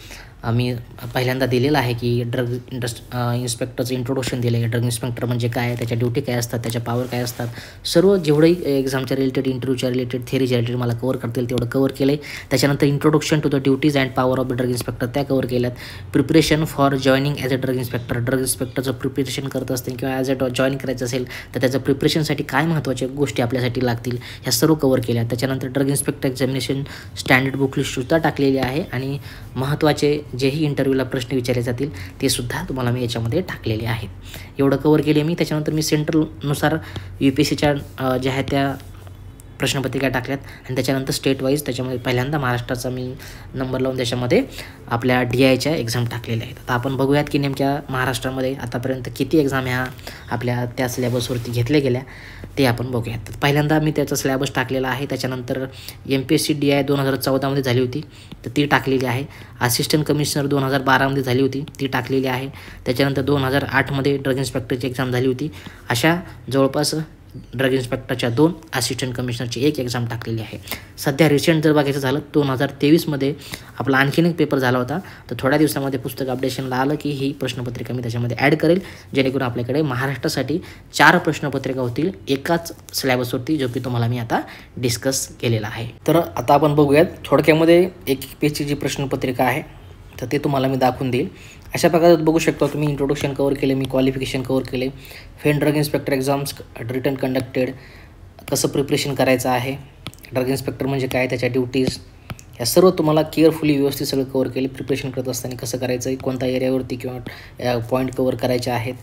मी पहिल्यांदा दिलेलं आहे की ड्रग इन्स्पेक्टरचं इंट्रोडक्शन दिलं आहे. ड्रग इन्स्पेक्टर म्हणजे काय, त्याच्या ड्युटी काय असतात, त्याच्या पॉवर काय असतात, सर्व जेवढंही एक्झामच्या रिलेटेड, इंटरव्ह्यूच्या रिलेटेड, थेरीच्या रिलेटेड मला कवर करता येईल तेवढं कवर केलं आहे. त्याच्यानंतर introduction to the duties and power of the drug inspector त्या कवर केल्यात. Preparation for joining as a drug inspector, drug इन्स्पेक्टरचं प्रिपरेशन करत असतील किंवा ॲज अ जॉईन करायचं असेल तर त्याचं प्रिपरेशनसाठी काय महत्त्वाच्या गोष्टी आपल्यासाठी लागतील ह्या सर्व कवर केल्या. त्याच्यानंतर drug inspector examination standard book लिस्टसुद्धा टाकलेली आहे आणि महत्त्वाचे जेही इंटरव्ह्यूला प्रश्न विचारले जातील ते सुद्धा तुम्हाला मी याच्यामध्ये टाकलेले आहेत. एवढं कवर केले मी. त्याच्यानंतर मी सेंट्रलनुसार UPSCच्या ज्या आहेत त्या प्रश्नपत्रिका टाकल्यात आणि त्याच्यानंतर स्टेट वाईज त्याच्यामध्ये पहिल्यांदा महाराष्ट्राचा मी नंबर लावून त्याच्यामध्ये आपल्या DIच्या एक्झाम टाकलेल्या आहेत. आता आपण बघूयात की नेमक्या महाराष्ट्रामध्ये आतापर्यंत किती एक्झाम ह्या आपल्या त्या सिलेबसवरती घेतल्या गेल्या ते आपण बघूयात. पहिल्यांदा मी त्याचा सिलेबस टाकलेला आहे. त्याच्यानंतर MPSC DI 2014मध्ये झाली होती तर ती टाकलेली आहे. असिस्टंट कमिशनर 2012मध्ये झाली होती, ती टाकलेली आहे. त्याच्यानंतर 2008मध्ये ड्रग इन्स्पेक्टरची एक्झाम झाली होती. अशा जवळपास ड्रग इन्स्पेक्टरच्या 2, असिस्टंट कमिशनरची 1 एक्झाम टाकलेली आहे. सध्या रिसेंट जर बघायचं झालं 2023मध्ये आपला आणखीन एक पेपर झाला होता. तर थोड्या दिवसामध्ये पुस्तक अपडेशनला आलं की ही प्रश्नपत्रिका मी त्याच्यामध्ये ॲड करेल, जेणेकरून आपल्याकडे महाराष्ट्रासाठी 4 प्रश्नपत्रिका होतील एकाच सिलेबसवरती, जो की तुम्हाला मी आता डिस्कस केलेला आहे. तर आता आपण बघूयात थोडक्यामध्ये एक पेजची जी प्रश्नपत्रिका आहे तर ते तुम्हाला मी दाखवून देईल. अशा प्रकारे बघू शकता तुम्ही. इंट्रोडक्शन कवर केले मी, क्वालिफिकेशन कवर केले, when drug inspector exams return conducted, कसं प्रिपरेशन करायचं आहे, ड्रग इन्स्पेक्टर म्हणजे काय, त्याच्या ड्युटीज, या सर्व तुम्हाला केअरफुली व्यवस्थित सगळं कवर केले. प्रिपरेशन करत असताना कसं करायचं आहे, कोणत्या एरियावरती किंवा पॉईंट कवर करायचे आहेत,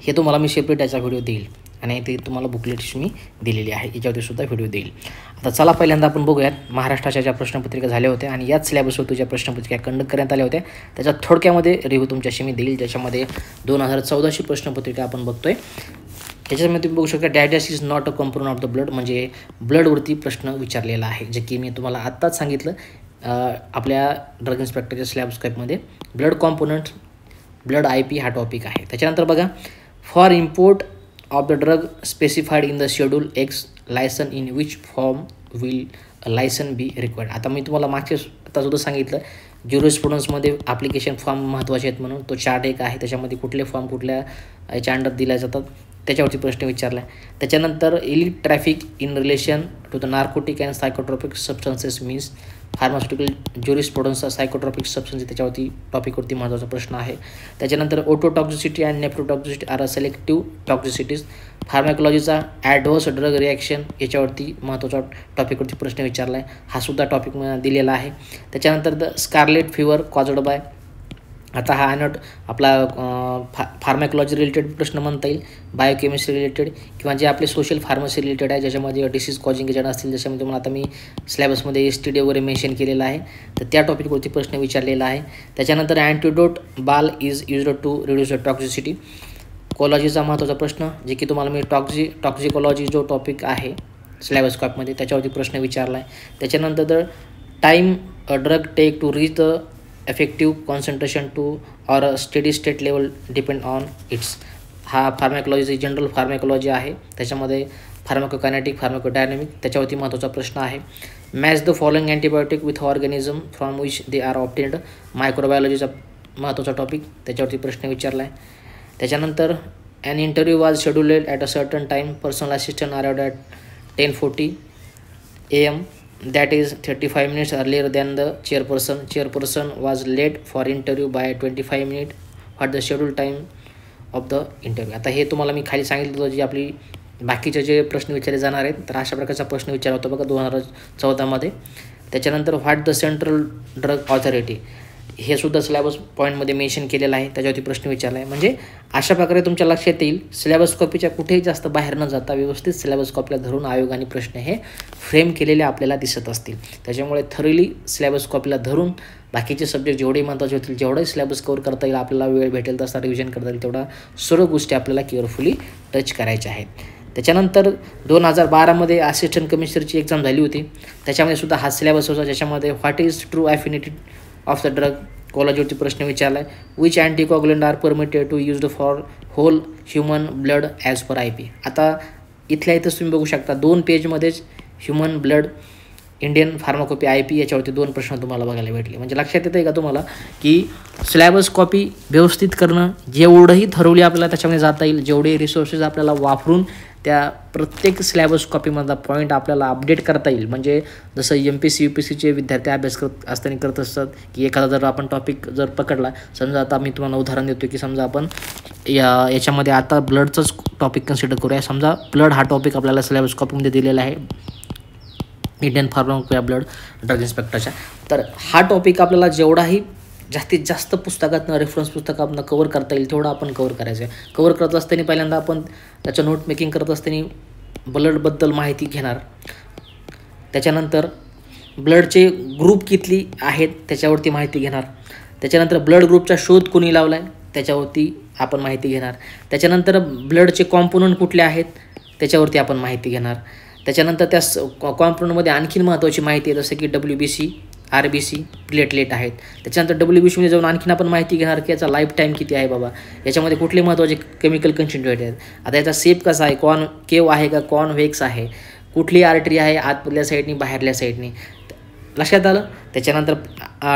हे तुम्हाला मी सेपरेट याचा व्हिडिओ देईल आणि ते तुम्हाला बुकलेट्स मी दिलेली आहे, याच्यावरती सुद्धा व्हिडिओ देईल. आता चला पहिल्यांदा आपण बघूयात महाराष्ट्राच्या ज्या प्रश्नपत्रिका झाल्या होत्या आणि याच सिलेबसवरती ज्या प्रश्नपत्रिका कंडक्ट करण्यात आल्या होत्या त्याच्या थोडक्यामध्ये रिव्ह्यू तुमच्याशी मी देईल, ज्याच्यामध्ये 2014ची प्रश्नपत्रिका आपण बघतोय. ह्याच्यामध्ये तुम्ही बघू शकता diabetes is not a component of the blood, म्हणजे ब्लडवरती प्रश्न विचारलेला आहे, जे की मी तुम्हाला आत्ताच सांगितलं. आपल्या ड्रग इन्स्पेक्टरच्या स्लॅबस्कोपमध्ये ब्लड कॉम्पोनंट, ब्लड IP हा टॉपिक आहे. त्याच्यानंतर बघा, for import of the drug specified in the schedule X license in which form will a license be required. आता मी तुम्हाला मागच्या आता सुद्धा सांगितलं ज्युरिस्प्रुडन्समध्ये ॲप्लिकेशन फॉर्म महत्त्वाचे आहेत म्हणून. तो चार्ट एक आहे, त्याच्यामध्ये कुठले फॉर्म कुठल्या याच्या अंडर दिल्या जातात त्याच्यावरती प्रश्न विचारला आहे. त्याच्यानंतर illicit traffic in relation to the narcotic and psychotropic substances means pharmaceutical jurisprudence psychotropic substance, त्याच्यावरती टॉपिकवरती महत्त्वाचा प्रश्न आहे. त्याच्यानंतर ototoxicity and nephrotoxicity are selective toxicities, फार्मॅकोलॉजीचा ॲडव्हर्स ड्रग रिॲक्शन याच्यावरती महत्त्वाचा टॉपिकवरती प्रश्न विचारला आहे, हा सुद्धा टॉपिक दिलेला आहे. त्याच्यानंतर the scarlet fever caused by, आता हा आपला फार्मॅकोलॉजी रिलेटेड प्रश्न म्हणता येईल, बायोकेमिस्ट्री रिलेटेड किंवा जे आपले सोशल फार्मसी रिलेटेड आहे, ज्याच्यामध्ये डिसीज कॉजिंग एजंट असतील, ज्याच्यामध्ये तुम्हाला आता मी स्लॅबसमध्ये STD वगैरे मेन्शन केलेलं आहे, तर त्या टॉपिकवरती प्रश्न विचारलेला आहे. त्याच्यानंतर अँटीडोट बाल इज युज्ड टू रिड्यूस टॉक्झिसिटी, कॉलॉजीचा महत्त्वाचा प्रश्न, जे की तुम्हाला मी टॉक्झिकॉलॉजी जो टॉपिक आहे स्लॅबस्कोपमध्ये त्याच्यावरती प्रश्न विचारला आहे. त्याच्यानंतर the time a drug take to reach the effective concentration to or a steady state level depend on its, हा फार्मॅकोलॉजी जनरल फार्मॅकोलॉजी आहे, त्याच्यामध्ये फार्माकोकायनेटिक फार्माकोडायनॅमिक त्याच्यावरती महत्त्वाचा प्रश्न आहे. Match the following antibiotic with organism from which they are obtained, मायक्रोबायोलॉजीचा महत्त्वाचा topic, त्याच्यावरती प्रश्न विचारला आहे. त्याच्यानंतर an interview was scheduled at a certain time, personal assistant arrived at 10:40 AM, that is 35 minutes earlier than the chairperson was late for interview by 25 minutes. what the scheduled time of the interview. आता हे तुम्हाला मी खाली सांगितलं होतं, जे आपली बाकीचे जे प्रश्न विचारले जाणार आहेत, तर अशा प्रकारचा प्रश्न विचारला होता बघा 2014मध्ये. त्याच्यानंतर what the central drug authority, हे सुद्धा सिलेबस पॉईंटमध्ये मेन्शन केलेलं आहे, त्याच्यावरती प्रश्न विचारला आहे. म्हणजे अशा प्रकारे तुमच्या लक्षात येईल सिलेबस कॉपीच्या कुठेही जास्त बाहेर न जाता व्यवस्थित सिलेबस कॉपीला धरून आयोगाने प्रश्न हे फ्रेम केलेले आपल्याला दिसत असतील. त्याच्यामुळे थरली सिलेबस कॉपीला धरून बाकीचे सब्जेक्ट जेवढे महत्त्वाचे होतील, जेवढे सिलेबस कवर करता येईल, आपल्याला वेळ भेटेल तसा रिव्हिजन करता येईल, तेवढा सर्व गोष्टी आपल्याला केअरफुली टच करायच्या आहेत. त्याच्यानंतर 2012मध्ये असिस्टंट कमिशनरची एक्झाम झाली होती, त्याच्यामध्ये सुद्धा हा सिलेबस होता, ज्याच्यामध्ये what is true affinity of the drug, कॉलॉजीवरती प्रश्न विचारला आहे. Which anticoagulant are permitted to used for whole human blood as per IP. आता इथल्या इथंच तुम्ही बघू शकता 2 पेजमध्येच human blood Indian pharmacopoeia IP याच्यावरती 2 प्रश्न तुम्हाला बघायला भेटले. म्हणजे लक्षात येतं आहे का तुम्हाला की सिलेबस कॉपी व्यवस्थित करणं, जेवढंही ठरवली आपल्याला त्याच्यामध्ये जाता येईल, जेवढे रिसोर्सेस आपल्याला वापरून त्या प्रत्येक सिलेबस कॉपीमधला पॉईंट आपल्याला अपडेट करता येईल. म्हणजे जसं MPSC UPSCचे विद्यार्थी अभ्यास करत असतात की एखादा जर आपण टॉपिक जर पकडला, समजा आता मी तुम्हाला उदाहरण देतो की समजा आपण याच्यामध्ये आता ब्लडचंच टॉपिक कन्सिडर करूया. समजा ब्लड हा टॉपिक आपल्याला सिलेबस कॉपीमध्ये दिलेला आहे इंडियन फार्माकोपी ब्लड ड्रग इन्स्पेक्टरच्या. तर हा टॉपिक आपल्याला जेवढाही जास्तीत जास्त पुस्तकातनं रेफरन्स पुस्तकातनं कवर करता येईल तेवढं आपण कवर करायचं आहे. कवर करत असताना पहिल्यांदा आपण त्याचं नोट मेकिंग करत असताना ब्लडबद्दल माहिती घेणार, त्याच्यानंतर ब्लडचे ग्रुप किती आहेत त्याच्यावरती माहिती घेणार, त्याच्यानंतर ब्लड ग्रुपचा शोध कोणी लावला आहे त्याच्यावरती आपण माहिती घेणार, त्याच्यानंतर ब्लडचे कॉम्पोनंट कुठले आहेत त्याच्यावरती आपण माहिती घेणार. त्याच्यानंतर त्या कॉम्पोनंटमध्ये आणखीन महत्त्वाची माहिती आहे, जसं की WBC RBC, प्लेटलेट आहेत. त्याच्यानंतर WBCमध्ये जाऊन आणखीन आपण माहिती घेणार की याचा लाईफ टाईम किती आहे बाबा, याच्यामध्ये कुठले महत्त्वाचे केमिकल कन्सेंट्रेट आहेत, आता याचा शेप कसा आहे, केव आहे का कॉन्व्हेक्स आहे, कुठली आर्टरी आहे आतमधल्या साईडनी बाहेरल्या साईडनी, लक्षात आलं. त्याच्यानंतर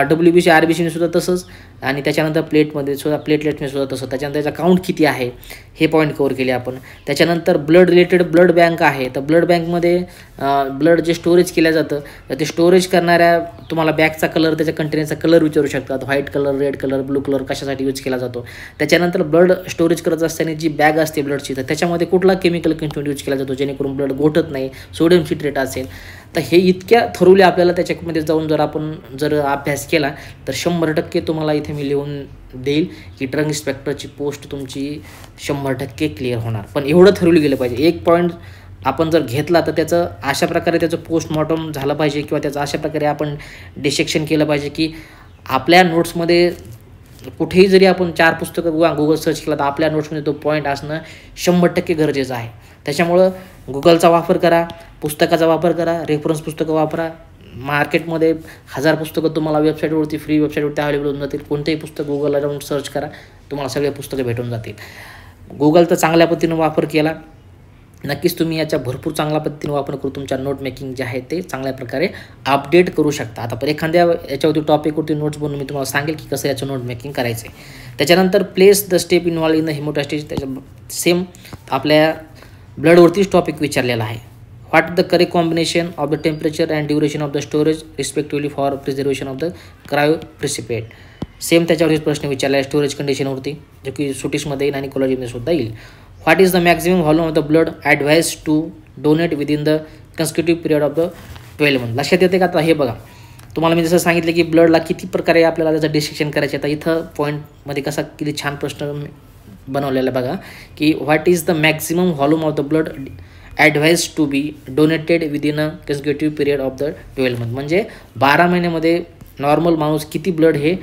WBC RBCने सुद्धा तसंच, आणि त्याच्यानंतर प्लेटलेटने सुद्धा तसं. त्याच्यानंतर त्याचा काउंट किती आहे हे पॉईंट कवर केले आपण. त्याच्यानंतर ब्लड रिलेटेड ब्लड बँक आहे, तर ब्लड बँकमध्ये ब्लड जे स्टोरेज केलं जातं तर ते स्टोरेज करणाऱ्या तुम्हाला बॅगचा कलर, त्याच्या कंटेनरचा कलर विचारू शकतात, white colour, red colour, blue colour कशासाठी यूज केला जातो. त्याच्यानंतर ब्लड स्टोरेज करत असताना जी बॅग असते ब्लडची, तर त्याच्यामध्ये कुठला केमिकल कंटेंट यूज केला जातो जेणेकरून ब्लड गोठत नाही, सोडियम सिट्रेट असेल. तर हे इतक्या थोरवले आपल्याला त्याच्यामध्ये जाऊन जर अभ्यास केला तर 100% तुम्हाला इथे मी लिहून देईल की ड्रग इन्स्पेक्टरची पोस्ट तुमची 100% क्लिअर होणार. पण एवढं ठरवलं गेलं पाहिजे. एक पॉईंट आपण जर घेतला तर त्याचं अशा प्रकारे त्याचं पोस्टमॉर्टम झालं पाहिजे, किंवा त्याचं अशा प्रकारे आपण डिसेक्शन केलं पाहिजे की आपल्या नोट्समध्ये कुठेही जरी आपण 4 पुस्तकं गुगल सर्च केला तर आपल्या नोट्समध्ये तो पॉईंट असणं 100% गरजेचं आहे. त्याच्यामुळं गुगलचा वापर करा, पुस्तकाचा वापर करा, रेफरन्स पुस्तकं वापरा. मार्केटमध्ये 1000 पुस्तकं तुम्हाला वेबसाईटवरती, फ्री वेबसाईटवरती अवेलेबल होऊन जातील. कोणतेही पुस्तक गुगलला जाऊन सर्च करा, तुम्हाला सगळे पुस्तकं भेटून जातील. गुगलचा चांगल्या पद्धतीनं वापर केला नक्कीच तुम्ही याचा भरपूर चांगल्या पद्धतीने वापर करू तुमच्या नोट मेकिंग जे आहे ते चांगल्या प्रकारे अपडेट करू शकता. आता पण एखाद्या याच्यावरती टॉपिकवरती नोट्स बनवून मी तुम्हाला सांगेल की कसं याचं नोट मेकिंग करायचं आहे. त्याच्यानंतर place the step involve in the hemostasis, त्याच्या सेम आपल्या ब्लडवरतीच टॉपिक विचारलेला आहे. What the correct combination of the temperature and duration of the storage respectively for preservation of the cryoprecipitate. Same त्याच्यावरतीच प्रश्न विचारला आहे स्टोरेज कंडिशनवरती, जो की सुटिशमध्ये येईल आणि कॉलेजमध्ये सुद्धा येईल. What is the maximum volume of the blood advise to donate within the consecutive period of the 12 month. लक्षात येते का? आता हे बघा, तुम्हाला मी जसं सांगितलं की ब्लडला किती प्रकारे आपल्याला त्याचं डिसेक्शन करायचं. आता इथं पॉईंटमध्ये कसा किती छान प्रश्न बनवलेला बघा की what is the maximum volume of the blood advise to be donated within a consecutive period of the 12 month. म्हणजे 12 महिन्यामध्ये नॉर्मल माणूस किती ब्लड हे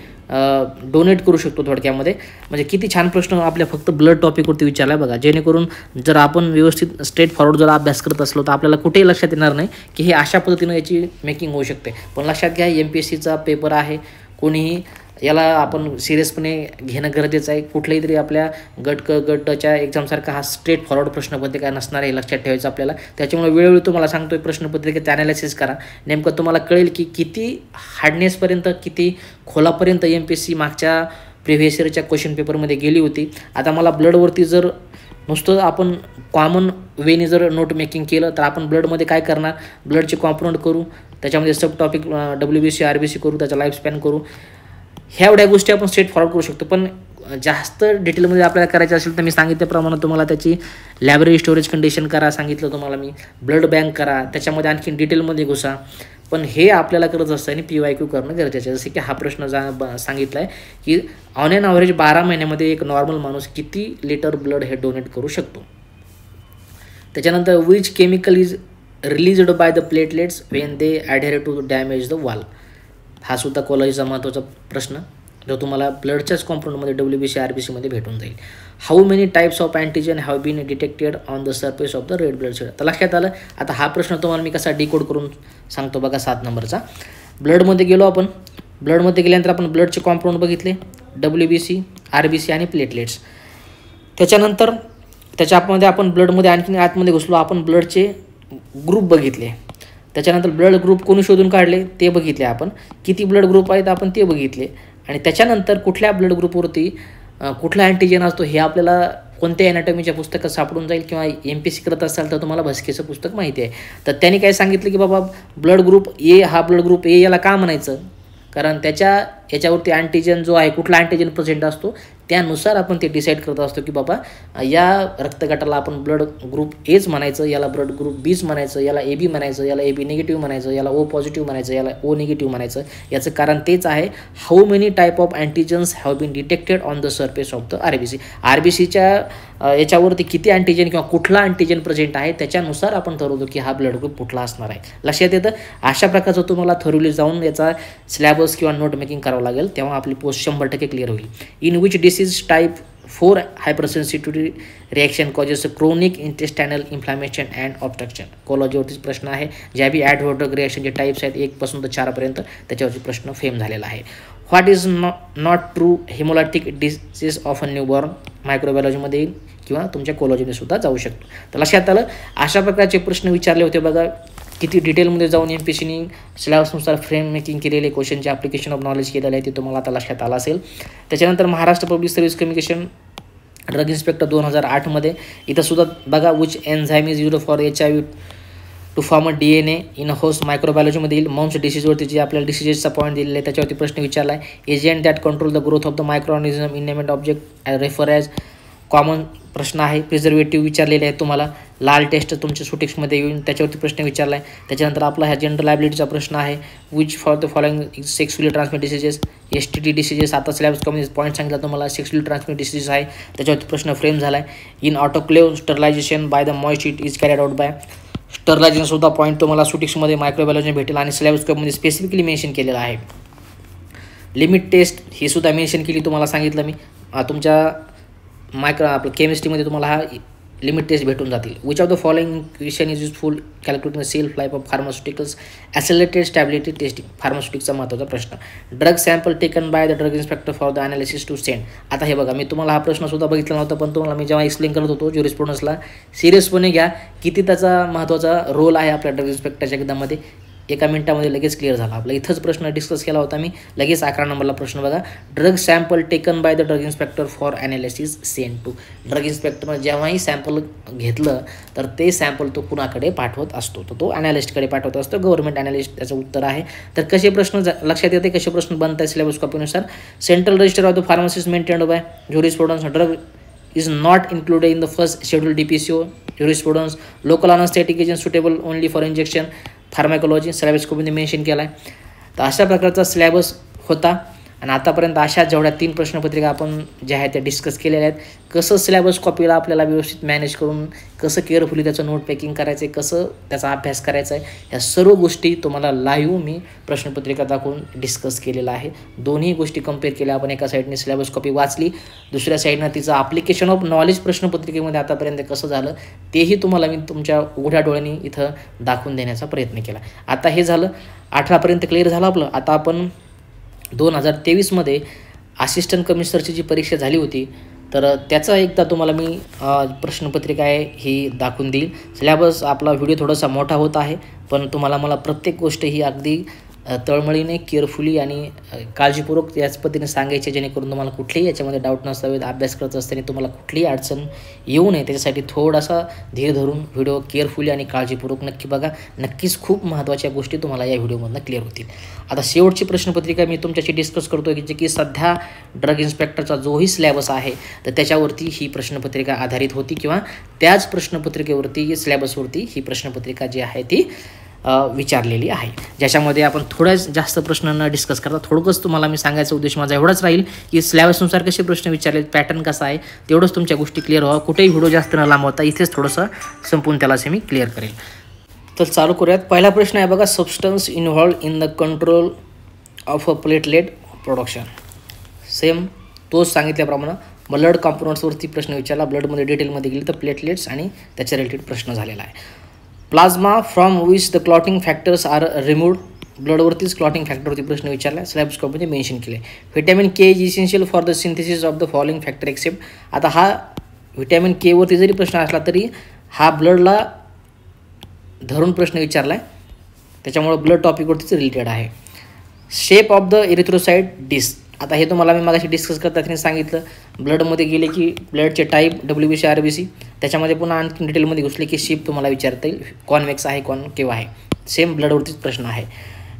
डोनेट करू शकतो थोडक्यामध्ये. म्हणजे किती छान प्रश्न आपल्या फक्त ब्लड टॉपिकवरती विचारला बघा, जेणेकरून जर आपण व्यवस्थित स्ट्रेट फॉरवर्ड जर अभ्यास करत असलो तर आपल्याला कुठेही लक्षात येणार नाही की हे अशा पद्धतीनं याची मेकिंग होऊ शकते. पण लक्षात घ्या, MPSCचा पेपर आहे, कोणीही याला आपण सिरियसपणे घेणं गरजेचं आहे. कुठल्याही तरी आपल्या गटच्या एक्झामसारखा हा स्ट्रेट फॉरवर्ड प्रश्नपत्रिका नसणार आहे, लक्षात ठेवायचं आपल्याला. त्याच्यामुळे वेळोवेळी तुम्हाला सांगतोय प्रश्नपत्रिकेचं ॲनालिसिस करा, नेमकं तुम्हाला कळेल की किती हार्डनेसपर्यंत, किती खोलापर्यंत MPSC मागच्या प्रिव्हियस इयरच्या क्वेश्चन पेपरमध्ये गेली होती. आता मला ब्लडवरती जर नुसतं आपण कॉमन वेने जर नोट मेकिंग केलं तर आपण ब्लडमध्ये काय करणार, ब्लडचे कॉम्पोनंट करू, त्याच्यामध्ये सब टॉपिक WBC RBC करू, त्याचा लाईफ स्पॅन करू. ह्या एवढ्या गोष्टी आपण स्ट्रेट फॉरवर्ड करू शकतो. पण जास्त डिटेलमध्ये आपल्याला करायचं असेल तर मी सांगितल्याप्रमाणे तुम्हाला त्याची लायब्ररी स्टोरेज कंडिशन करा, सांगितलं तुम्हाला मी, ब्लड बँक करा, त्याच्यामध्ये आणखी डिटेलमध्ये घुसा. पण हे आपल्याला करत असताना PYQ करणं गरजेचं आहे. जसे की हा प्रश्न सांगितला आहे की ऑन एन ॲव्हरेज 12 महिन्यामध्ये एक नॉर्मल माणूस किती लिटर ब्लड हे डोनेट करू शकतो. त्याच्यानंतर which chemical is released by the platelets when they adhere to damage the wall. हा सुद्धा कॉलेजचा महत्त्वाचा प्रश्न जो तुम्हाला ब्लडच्याच कॉम्पोनंटमध्ये WBC RBCमध्ये भेटून जाईल. How many types of antigen have been detected on the surface of the red blood cell. तर लक्षात आलं. आता हा प्रश्न तुम्हाला मी कसा डिकोड करून सांगतो बघा. 7 नंबरचा ब्लडमध्ये गेलो आपण. ब्लडमध्ये गेल्यानंतर आपण ब्लडचे कॉम्पोनंट बघितले, WBC RBC आणि प्लेटलेट्स. त्याच्यानंतर त्याच्यामध्ये आपण ब्लडमध्ये आणखी आतमध्ये घुसलो, आपण ब्लडचे ग्रुप बघितले. त्याच्यानंतर ब्लड ग्रुप कोणी शोधून काढले ते बघितले आपण, किती ब्लड ग्रुप आहेत आपण ते बघितले. आणि त्याच्यानंतर कुठल्या ब्लड ग्रुपवरती कुठला अँटीजन असतो हे आपल्याला कोणत्या ॲनाटॉमीच्या पुस्तकात सापडून जाईल, किंवा MPSC करत असाल तर तुम्हाला भस्केचं पुस्तक माहिती आहे. तर त्यांनी काय सांगितलं की बाबा ब्लड ग्रुप A, हा ब्लड ग्रुप A याला का म्हणायचं, कारण याच्यावरती अँटीजन जो आहे, कुठला अँटीजन प्रेझेंट असतो त्यानुसार आपण ते डिसाईड करत असतो की बाबा या रक्तगटाला आपण ब्लड ग्रुप Aच म्हणायचं, याला ब्लड ग्रुप Bच म्हणायचं, याला AB म्हणायचं, याला AB निगेटिव्ह म्हणायचं, याला O पॉझिटिव्ह म्हणायचं, याला O निगेटिव्ह म्हणायचं. याचं कारण तेच आहे, how many type of antigens have been detected on the surface of the RBC. RBCच्या याच्यावरती किती अँटीजन किंवा कुठला अँटीजन प्रेझेंट आहे त्याच्यानुसार आपण ठरवतो की हा ब्लड ग्रुप कुठला असणार आहे. लक्षात येतं. अशा प्रकारचं तुम्हाला थोरली जाऊन याचा सिलेबस किंवा नोट मेकिंग करावं लागेल, तेव्हा आपली पोस्ट 100% क्लिअर होईल. In which disease type 4 hypersensitivity reaction causes chronic intestinal inflammation and obstruction. कोलॉजीवरतीच प्रश्न आहे. ज्या बी ॲडव्हर्ट ड्रग रिॲक्शनचे टाईप्स आहेत 1 पासून तर 4 पर्यंत, त्याच्यावरती प्रश्न फेम झालेला आहे. What is not true hemolytic disease of a newborn. मायक्रोबायोलॉजीमध्ये येईल किंवा तुमच्या कोलॉजीने सुद्धा जाऊ शकतो. तर लक्षात आलं, अशा प्रकारचे प्रश्न विचारले होते बघा. किती डिटेलमध्ये जाऊन MPSCने सिलेबसनुसार फ्रेम मेकिंग केलेले क्वेश्चनचे ॲप्लिकेशन ऑफ नॉलेज केलेलं आहे ते तुम्हाला आता लक्षात आलं असेल. त्याच्यानंतर Maharashtra public service commission drug inspector 2008मध्ये इथं सुद्धा बघा, which enzyme is use for HIV to form a DNA in host. मायक्रोबायोलॉजीमध्ये येईल. माउंस डिसीजवरती जे आपल्याला डिसीजेसचा पॉईंट दिलेला आहे त्याच्यावरती प्रश्न विचारला आहे. Agent that control the growth of the micro organism inanimate object refer as. Common प्रश्न आहे. प्रिझर्वेटिव्ह विचारलेले आहेत तुम्हाला. लाल टेस्ट तुमच्या सुटेक्समध्ये येऊन त्याच्यावरती प्रश्न विचारला आहे. त्याच्यानंतर आपला ह्या जनरल लायबिलिटीचा प्रश्न आहे. Which for the following sexually transmit diseases. STD diseases आता स्लॅब्स कमी पॉईंट सांगितला तुम्हाला. सेक्सुअली ट्रान्समिट डिसीजेस आहे, त्याच्यावरती प्रश्न फ्रेम झाला आहे. In autoclave sterilisation by the moist it is carried out by. Sterilisation सुद्धा पॉईंट तुम्हाला सुटिक्समध्ये मायक्रोबायोलॉजी भेटेल आणि सिलेबस कपमध्ये स्पेसिफिकली मेन्शन केलेलं आहे. लिमिट टेस्ट ही सुद्धा मेन्शन केली तुम्हाला सांगितलं मी. तुमच्या आपलं केमिस्ट्रीमध्ये तुम्हाला हा लिमिट टेस्ट भेटून जातील. Which of the following question is useful calculating shelf life of pharmaceuticals. Accelerated stability testing फार्मास्युटिकचा महत्त्वाचा प्रश्न. Drug sample taken by the drug inspector for the analysis to send. आता हे बघा, मी तुम्हाला हा प्रश्न सुद्धा बघितला नव्हता, पण तुम्हाला मी जेव्हा एक्सप्लेन करत होतो ज्युरिस्प्रुडन्सला, सिरियसपणे घ्या किती त्याचा महत्त्वाचा रोल आहे आपल्या ड्रग इन्स्पेक्टरच्या एकदामध्ये. एका मिनिटामध्ये लगेच क्लिअर झाला. आपला इथंच प्रश्न डिस्कस केला होता मी. लगेच 11 नंबरला प्रश्न बघा. Drug sample taken by the drug inspector for analysis send to. Drug इन्स्पेक्टरनं जेव्हाही सॅम्पल घेतलं तर ते सॅम्पल तो कुणाकडे पाठवत असतो, तर तो ॲनालिस्टकडे पाठवत असतो. गव्हर्नमेंट ॲनालिस्ट त्याचं उत्तर आहे. तर कसे प्रश्न लक्षात येते, कसे प्रश्न बनत आहेत सिलेबस कॉपीनुसार. Central register of the pharmacist maintained by jurisprudence. Drug is not included in the first schedule DPCO. Jurisprudence. Local anesthetic agent suitable only for injection. Pharmacology syllabus कॉपीमध्ये मेन्शन केला आहे. तर अशा प्रकारचा सिलेबस होता. आणि आतापर्यंत अशा जेवढ्या 3 प्रश्नपत्रिका आपण ज्या आहेत त्या डिस्कस केलेल्या आहेत. कसं सिलेबस कॉपीला आपल्याला व्यवस्थित मॅनेज करून कसं केअरफुली त्याचं नोट पेकिंग करायचं आहे, कसं त्याचा अभ्यास करायचा आहे, ह्या सर्व गोष्टी तुम्हाला लाईव्ह मी प्रश्नपत्रिका दाखवून डिस्कस केलेला आहे. दोन्ही गोष्टी कम्पेअर केल्या आपण. एका साईडने सिलेबस कॉपी वाचली, दुसऱ्या साईडनं तिचं ॲप्लिकेशन ऑफ नॉलेज प्रश्नपत्रिकेमध्ये आतापर्यंत कसं झालं तेही तुम्हाला मी तुमच्या उघड्या डोळ्यांनी इथं दाखवून देण्याचा प्रयत्न केला. आता हे झालं 18पर्यंत क्लिअर झालं आपलं. आता आपण 2023मध्ये असिस्टंट कमिशनरची जी परीक्षा झाली होती तर त्याचा एकदा तुम्हाला मी प्रश्नपत्रिका आहे ही दाखवून देईल. सिलेबस आपला व्हिडिओ थोडासा मोठा होत आहे, पण तुम्हाला मला प्रत्येक गोष्ट ही अगदी तळमळीने केअरफुली आणि काळजीपूर्वक याच पद्धतीने सांगायचे जेणेकरून तुम्हाला कुठलेही याच्यामध्ये डाऊट नसावे. अभ्यास करत असताना तुम्हाला कुठलीही अडचण येऊ नये त्याच्यासाठी थोडासा धीर धरून व्हिडिओ केअरफुली आणि काळजीपूर्वक नक्की बघा. नक्कीच खूप महत्त्वाच्या गोष्टी तुम्हाला या व्हिडिओमधून क्लिअर होतील. आता शेवटची प्रश्नपत्रिका मी तुमच्याशी डिस्कस करतो की जे की सध्या ड्रग इन्स्पेक्टरचा जोही सिलेबस आहे तर त्याच्यावरती ही प्रश्नपत्रिका आधारित होती किंवा त्याच प्रश्नपत्रिकेवरती सिलेबसवरती ही प्रश्नपत्रिका जी आहे ती विचारलेली आहे, ज्याच्यामध्ये आपण थोड्या जास्त प्रश्नांना डिस्कस करता. थोडंच तुम्हाला मी सांगायचा उद्देश माझा एवढाच राहील की सिलेबसनुसार कसे प्रश्न विचारले, पॅटर्न कसा आहे, तेवढंच तुमच्या गोष्टी क्लिअर व्हावं. कुठेही व्हिडिओ जास्त न लांबवता इथेच थोडंसं संपून त्याला मी क्लिअर करेल. तर चालू करूयात. पहिला प्रश्न आहे बघा. Substance involve in the control of a platelet production. Same तोच सांगितल्याप्रमाणे ब्लड कॉम्पोनंट्सवरती प्रश्न विचारला. ब्लडमध्ये डिटेलमध्ये गेली तर प्लेटलेट्स आणि त्याच्या रिलेटेड प्रश्न झालेला आहे. Plasma from which the clotting factors are removed. ब्लडवरतीच क्लॉटिंग फॅक्टरवरती प्रश्न विचारला. सिलेबस कॉपीमध्ये मेन्शन केले. Vitamin K is essential for the synthesis of the following factor except. आता हा व्हिटॅमिन केवरती जरी प्रश्न असला तरी हा ब्लडला धरून प्रश्न विचारला आहे, त्याच्यामुळे ब्लड टॉपिकवरतीच रिलेटेड आहे. Shape of the erythrocyte disc. आता हे तुम्हाला मी मागाशी डिस्कस करताना सांगितलं. ब्लडमध्ये गेले की ब्लडचे टाईप WBC RBC, त्याच्यामध्ये पुन्हा आणखी डिटेलमध्ये घुसले की शेप तुम्हाला विचारता येईल. कॉन्वेक्स आहे, कॉनकेव्ह आहे. सेम ब्लडवरतीच प्रश्न आहे.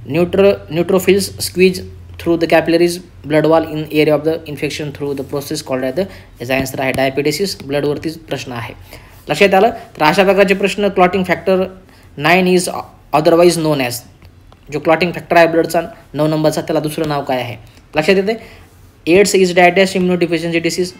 Neutrophils squeeze through the capillaries blood wall in area of the infection through the process called at the. याचा आन्सर आहे डायबिटिसिस. ब्लडवरतीच प्रश्न आहे. लक्षात आलं. तर अशा प्रकारचे प्रश्न. Clotting factor 9 is otherwise non as. जो क्लॉटिंग फॅक्टर आहे ब्लडचा 9 नंबरचा, त्याला दुसरं नाव काय आहे लक्षात येते. एड्स इज डायडॅश इम्युनोडिफिशियन्सी डिसीज.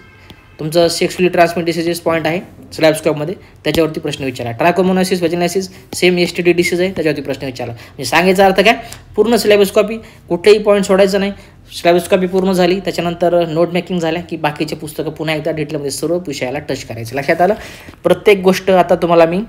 तुमचं सेक्सुअली ट्रान्समिट डिसीजेस पॉईंट आहे स्लॅब स्कॉपमध्ये, त्याच्यावरती प्रश्न विचारला. Trichomoniasis vaginosis same STD disease आहे, त्याच्यावरती प्रश्न विचारला. म्हणजे सांगायचा अर्थ काय, पूर्ण सिलेबस कॉपी, कुठलेही पॉईंट सोडायचं नाही. सिलेबस कॉपी पूर्ण झाली, त्याच्यानंतर नोट मेकिंग झाल्या की बाकीचे पुस्तकं पुन्हा एकदा डिटेलमध्ये सर्व विषयाला टच करायचे. लक्षात आलं. प्रत्येक गोष्ट आता तुम्हाला मी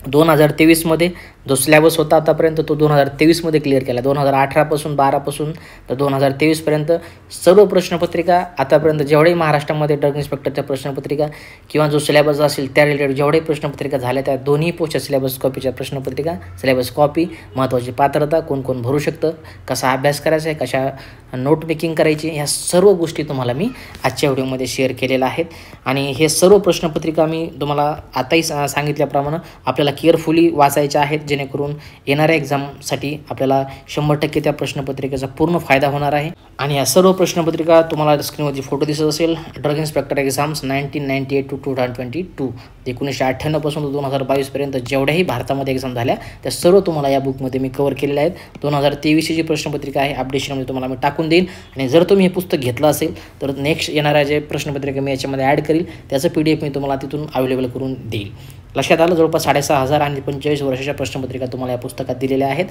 2023मध्ये जो सिलेबस होता आतापर्यंत तो 2023मध्ये क्लिअर केला. 2018पासून 12पासून तर 2023पर्यंत सर्व प्रश्नपत्रिका आतापर्यंत जेवढेही महाराष्ट्रामध्ये ड्रग इन्स्पेक्टरच्या प्रश्नपत्रिका किंवा जो सिलेबस असेल त्या रिलेटेड जेवढेही प्रश्नपत्रिका झाल्या त्या दोन्ही पोस्टच्या सिलेबस कॉपीच्या प्रश्नपत्रिका, सिलेबस कॉपी, महत्त्वाची पात्रता, कोण कोण भरू शकतं, कसा अभ्यास करायचा आहे, कशा नोट मेकिंग करायची, ह्या सर्व गोष्टी तुम्हाला मी आजच्या व्हिडिओमध्ये शेअर केलेल्या आहेत. आणि हे सर्व प्रश्नपत्रिका मी तुम्हाला आताही सांगितल्याप्रमाणे आपल्याला केअरफुली वाचायच्या आहेत, जेणेकरून येणाऱ्या एक्झामसाठी आपल्याला 100% त्या प्रश्नपत्रिकेचा पूर्ण फायदा होणार आहे. आणि या सर्व प्रश्नपत्रिका तुम्हाला स्क्रीनवरती फोटो दिसत असेल. ड्रग इन्स्पेक्टर एक्झाम्स 1998 to 2022, 1998 पासून 2022पर्यंत जेवढ्याही भारतामध्ये एक्झाम झाल्या त्या सर्व तुम्हाला या बुकमध्ये मी कव्हर केलेल्या आहेत. 2023ची जी प्रश्नपत्रिका आहे अपडेशनमध्ये तुम्हाला मी टाकून देईन. आणि जर तुम्ही हे पुस्तक घेतलं असेल तर नेक्स्ट येणाऱ्या जे प्रश्नपत्रिका मी याच्यामध्ये ॲड करील त्याचं PDF मी तुम्हाला तिथून अवेलेबल करून देईल. लक्षात आलं. जवळपास 6,500 आणि 45 वर्षाच्या प्रश्नपत्रिका तुम्हाला या पुस्तकात दिलेल्या आहेत.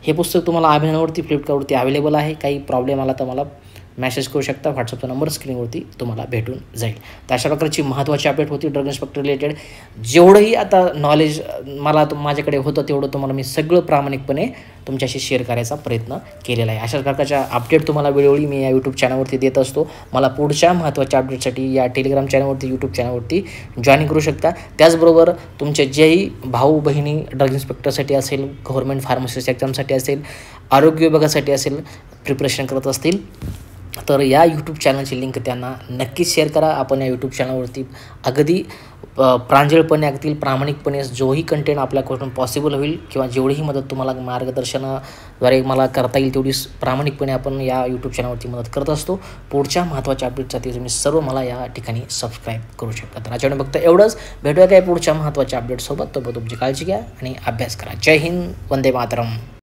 हे पुस्तक तुम्हाला अभिनववरती फ्लिपकार्टवरती अवेलेबल आहे. काही प्रॉब्लेम आला तर मला मेसेज करू शकता. व्हॉट्सअपचा नंबर स्क्रीनवरती तुम्हाला भेटून जाईल. तर अशा प्रकारची महत्त्वाची अपडेट होती ड्रग इन्स्पेक्टर रिलेटेड. जेवढंही आता नॉलेज मला माझ्याकडे होतं तेवढं तुम्हाला मी सगळं प्रामाणिकपणे तुमच्याशी शेअर करायचा प्रयत्न केलेला आहे. अशाच प्रकारच्या अपडेट तुम्हाला वेळोवेळी मी या यूट्यूब चॅनलवरती देत असतो. मला पुढच्या महत्त्वाच्या अपडेटसाठी या टेलिग्राम चॅनलवरती, यूट्यूब चॅनलवरती जॉईन करू शकता. त्याचबरोबर तुमचे जेही भाऊ बहिणी ड्रग इन्स्पेक्टरसाठी असेल, गव्हर्नमेंट फार्मसिस्ट एक्झामसाठी असेल, आरोग्य विभागासाठी असेल प्रिपरेशन करत असतील तर या यूट्यूब चॅनलची लिंक त्यांना नक्कीच शेअर करा. आपण या यूट्यूब चॅनलवरती अगदी प्रांजळपणे, अगदी प्रामाणिकपणे जोही कंटेंट आपल्याकडून पॉसिबल होईल किंवा जेवढीही मदत तुम्हाला मार्गदर्शनाद्वारे मला करता येईल तेवढी प्रामाणिकपणे आपण या यूट्यूब चॅनलवरती मदत करत असतो. पुढच्या महत्त्वाच्या अपडेटसाठी तुम्ही सर्व मला या ठिकाणी सबस्क्राईब करू शकता. तर याच्याकडे फक्त एवढंच. भेटूया काय पुढच्या महत्त्वाच्या अपडेटसोबत. तोपर्यंत तुमची काळजी घ्या आणि अभ्यास करा. जय हिंद, वंदे मातरम.